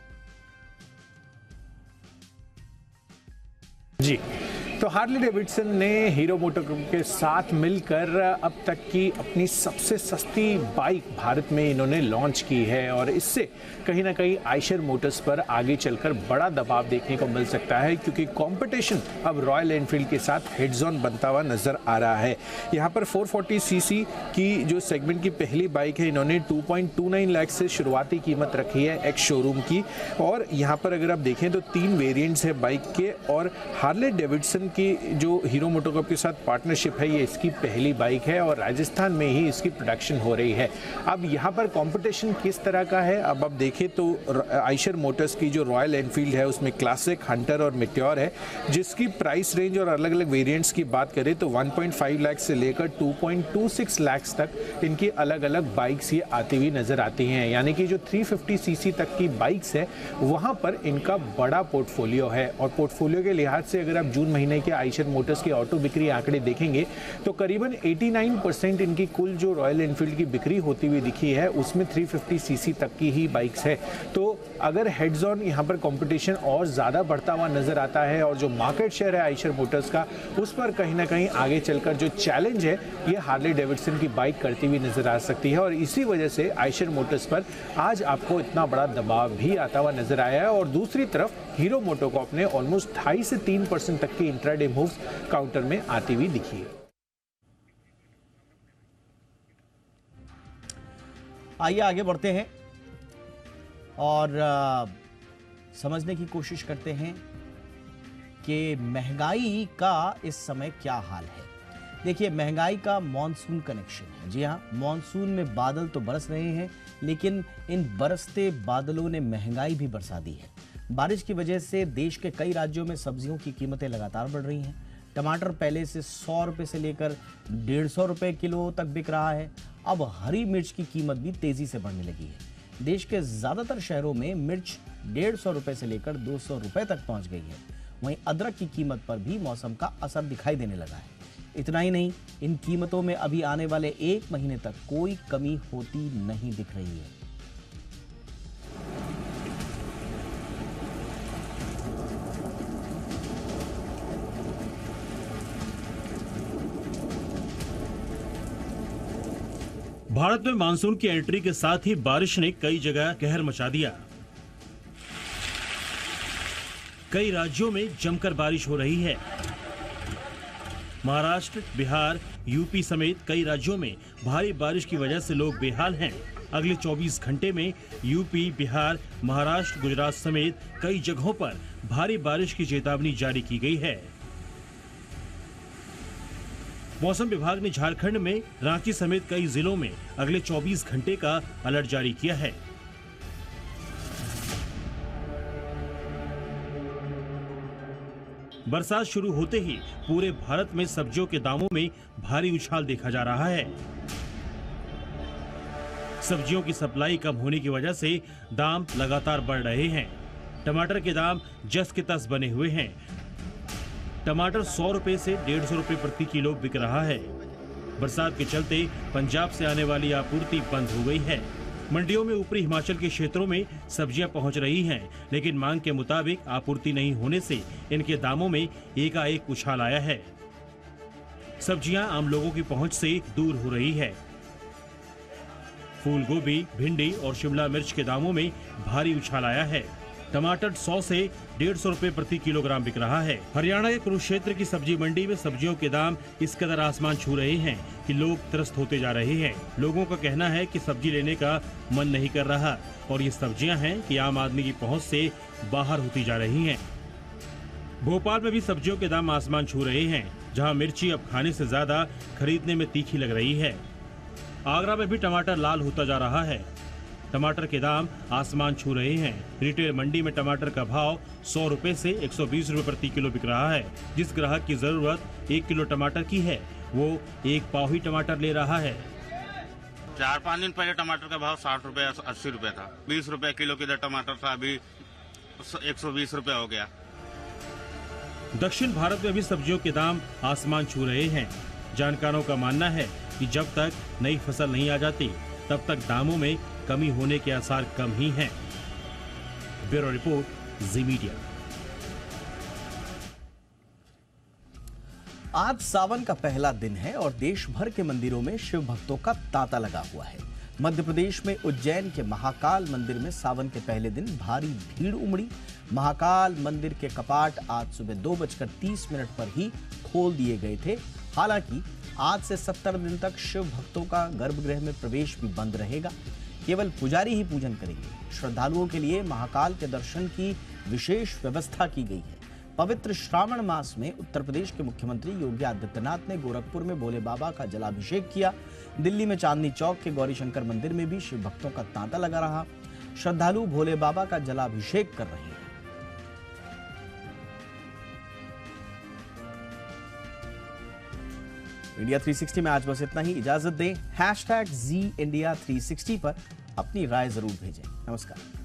जी, तो हार्ले डेविडसन ने हीरो मोटोकॉर्प के साथ मिलकर अब तक की अपनी सबसे सस्ती बाइक भारत में इन्होंने लॉन्च की है और इससे कहीं ना कहीं आयशर मोटर्स पर आगे चलकर बड़ा दबाव देखने को मिल सकता है क्योंकि कंपटीशन अब रॉयल एनफील्ड के साथ हेड्स ऑन बनता हुआ नजर आ रहा है. यहाँ पर 440 सीसी की जो सेगमेंट की पहली बाइक है, इन्होंने 2.29 लाख से शुरुआती कीमत रखी है एक्स शोरूम की. और यहाँ पर अगर आप देखें तो 3 वेरिएंट्स है बाइक के और हार्ले डेविडसन की जो हीरो मोटोकॉर्प के साथ पार्टनरशिप है, ये इसकी पहली बाइक है और राजस्थान में ही इसकी प्रोडक्शन हो रही है. अब यहाँ पर कंपटीशन किस तरह का है, अब आप देखें तो आयशर मोटर्स की जो रॉयल एनफील्ड है उसमें क्लासिक, हंटर और मिट्योर है जिसकी प्राइस रेंज और अलग अलग वेरिएंट्स की बात करें तो 1.5 लाख से लेकर 2.26 लाख तक इनकी अलग अलग बाइक्स ये आती हुई नजर आती हैं. यानी कि जो 350 सीसी तक की बाइक्स है वहाँ पर इनका बड़ा पोर्टफोलियो है और पोर्टफोलियो के लिहाज से अगर आप जून महीने के आयशर मोटर्स की ऑटो बिक्री आंकड़े देखेंगे तो करीबन 89% इनकी कुल जो रॉयल एनफील्ड की बिक्री होती हुई दिखी है उसमें 350 सीसी तक की ही बाइक्स है. तो अगर हेड्स ऑन यहाँ पर कंपटीशन और ज़्यादा बढ़ता हुआ नजर आता है और जो मार्केट शेयर है आयशर मोटर्स का उस पर कहीं ना कहीं आगे चलकर जो चैलेंज है ये हार्ले डेविडसन की बाइक करती हुई नजर आ सकती है और इसी वजह से आयशर मोटर्स पर आज आपको इतना बड़ा दबाव भी आता हुआ नजर आया है. और दूसरी तरफ हीरो मोटोकॉर्प ने ऑलमोस्ट 2.5 से 3% तक की इंट्राडे मूव्स काउंटर में आती हुई दिखी है. आइए आगे बढ़ते हैं और समझने की कोशिश करते हैं कि महंगाई का इस समय क्या हाल है. देखिए, महंगाई का मॉनसून कनेक्शन है. जी हाँ, मॉनसून में बादल तो बरस रहे हैं लेकिन इन बरसते बादलों ने महंगाई भी बरसा दी है. बारिश की वजह से देश के कई राज्यों में सब्जियों की कीमतें लगातार बढ़ रही हैं. टमाटर पहले से 100 रुपये से लेकर 150 रुपये किलो तक बिक रहा है. अब हरी मिर्च की कीमत भी तेजी से बढ़ने लगी है. देश के ज्यादातर शहरों में मिर्च 150 रुपये से लेकर 200 रुपये तक पहुंच गई है. वहीं अदरक की कीमत पर भी मौसम का असर दिखाई देने लगा है. इतना ही नहीं, इन कीमतों में अभी आने वाले 1 महीने तक कोई कमी होती नहीं दिख रही है। भारत में मानसून की एंट्री के साथ ही बारिश ने कई जगह कहर मचा दिया। कई राज्यों में जमकर बारिश हो रही है। महाराष्ट्र, बिहार, यूपी समेत कई राज्यों में भारी बारिश की वजह से लोग बेहाल हैं। अगले 24 घंटे में यूपी, बिहार, महाराष्ट्र, गुजरात समेत कई जगहों पर भारी बारिश की चेतावनी जारी की गई है। मौसम विभाग ने झारखंड में रांची समेत कई जिलों में अगले 24 घंटे का अलर्ट जारी किया है। बरसात शुरू होते ही पूरे भारत में सब्जियों के दामों में भारी उछाल देखा जा रहा है। सब्जियों की सप्लाई कम होने की वजह से दाम लगातार बढ़ रहे हैं। टमाटर के दाम जस के तस बने हुए हैं। टमाटर 100 रुपए से 150 रुपए प्रति किलो बिक रहा है। बरसात के चलते पंजाब से आने वाली आपूर्ति बंद हो गई है। मंडियों में ऊपरी हिमाचल के क्षेत्रों में सब्जियां पहुंच रही हैं, लेकिन मांग के मुताबिक आपूर्ति नहीं होने से इनके दामों में एकाएक उछाल आया है। सब्जियां आम लोगों की पहुंच से दूर हो रही है। फूल गोभी, भिंडी और शिमला मिर्च के दामों में भारी उछाल आया है। टमाटर 100 से 150 रुपए प्रति किलोग्राम बिक रहा है। हरियाणा के कुरुक्षेत्र की सब्जी मंडी में सब्जियों के दाम इस कदर आसमान छू रहे हैं कि लोग त्रस्त होते जा रहे हैं। लोगों का कहना है कि सब्जी लेने का मन नहीं कर रहा और ये सब्जियां हैं कि आम आदमी की पहुंच से बाहर होती जा रही हैं। भोपाल में भी सब्जियों के दाम आसमान छू रहे हैं, जहाँ मिर्ची अब खाने से ज्यादा खरीदने में तीखी लग रही है। आगरा में भी टमाटर लाल होता जा रहा है। टमाटर के दाम आसमान छू रहे हैं। रिटेल मंडी में टमाटर का भाव 100 रुपए से 120 रुपए प्रति किलो बिक रहा है। जिस ग्राहक की जरूरत 1 किलो टमाटर की है, वो 1 पाव ही टमाटर ले रहा है। 4-5 दिन पहले टमाटर का भाव 60 रुपए 80 रुपए था। 20 रुपए किलो की टमाटर था, अभी 120 रुपए हो गया। दक्षिण भारत में भी सब्जियों के दाम आसमान छू रहे हैं। जानकारों का मानना है कि जब तक नई फसल नहीं आ जाती, तब तक दामों में कमी होने के आसार कम ही हैं। ब्यूरो रिपोर्ट, जी मीडिया। आज सावन का पहला दिन है और देश भर के मंदिरों में शिव भक्तों का तांता लगा हुआ है। मध्य प्रदेश में उज्जैन के महाकाल मंदिर में सावन के पहले दिन भारी भीड़ उमड़ी। महाकाल मंदिर के कपाट आज सुबह 2:30 पर ही खोल दिए गए थे। हालांकि आज से 70 दिन तक शिव भक्तों का गर्भगृह में प्रवेश भी बंद रहेगा। केवल पुजारी ही पूजन करेंगे। श्रद्धालुओं के लिए महाकाल के दर्शन की विशेष व्यवस्था की गई है। पवित्र श्रावण मास में उत्तर प्रदेश के मुख्यमंत्री योगी आदित्यनाथ ने गोरखपुर में भोले बाबा का जलाभिषेक किया। दिल्ली में चांदनी चौक के गौरीशंकर मंदिर में भी शिव भक्तों का तांता लगा रहा। श्रद्धालु भोले बाबा का जलाभिषेक कर रहे हैं। इंडिया 360 में आज बस इतना ही। इजाजत दें। #ZIndia360 पर अपनी राय जरूर भेजें। नमस्कार।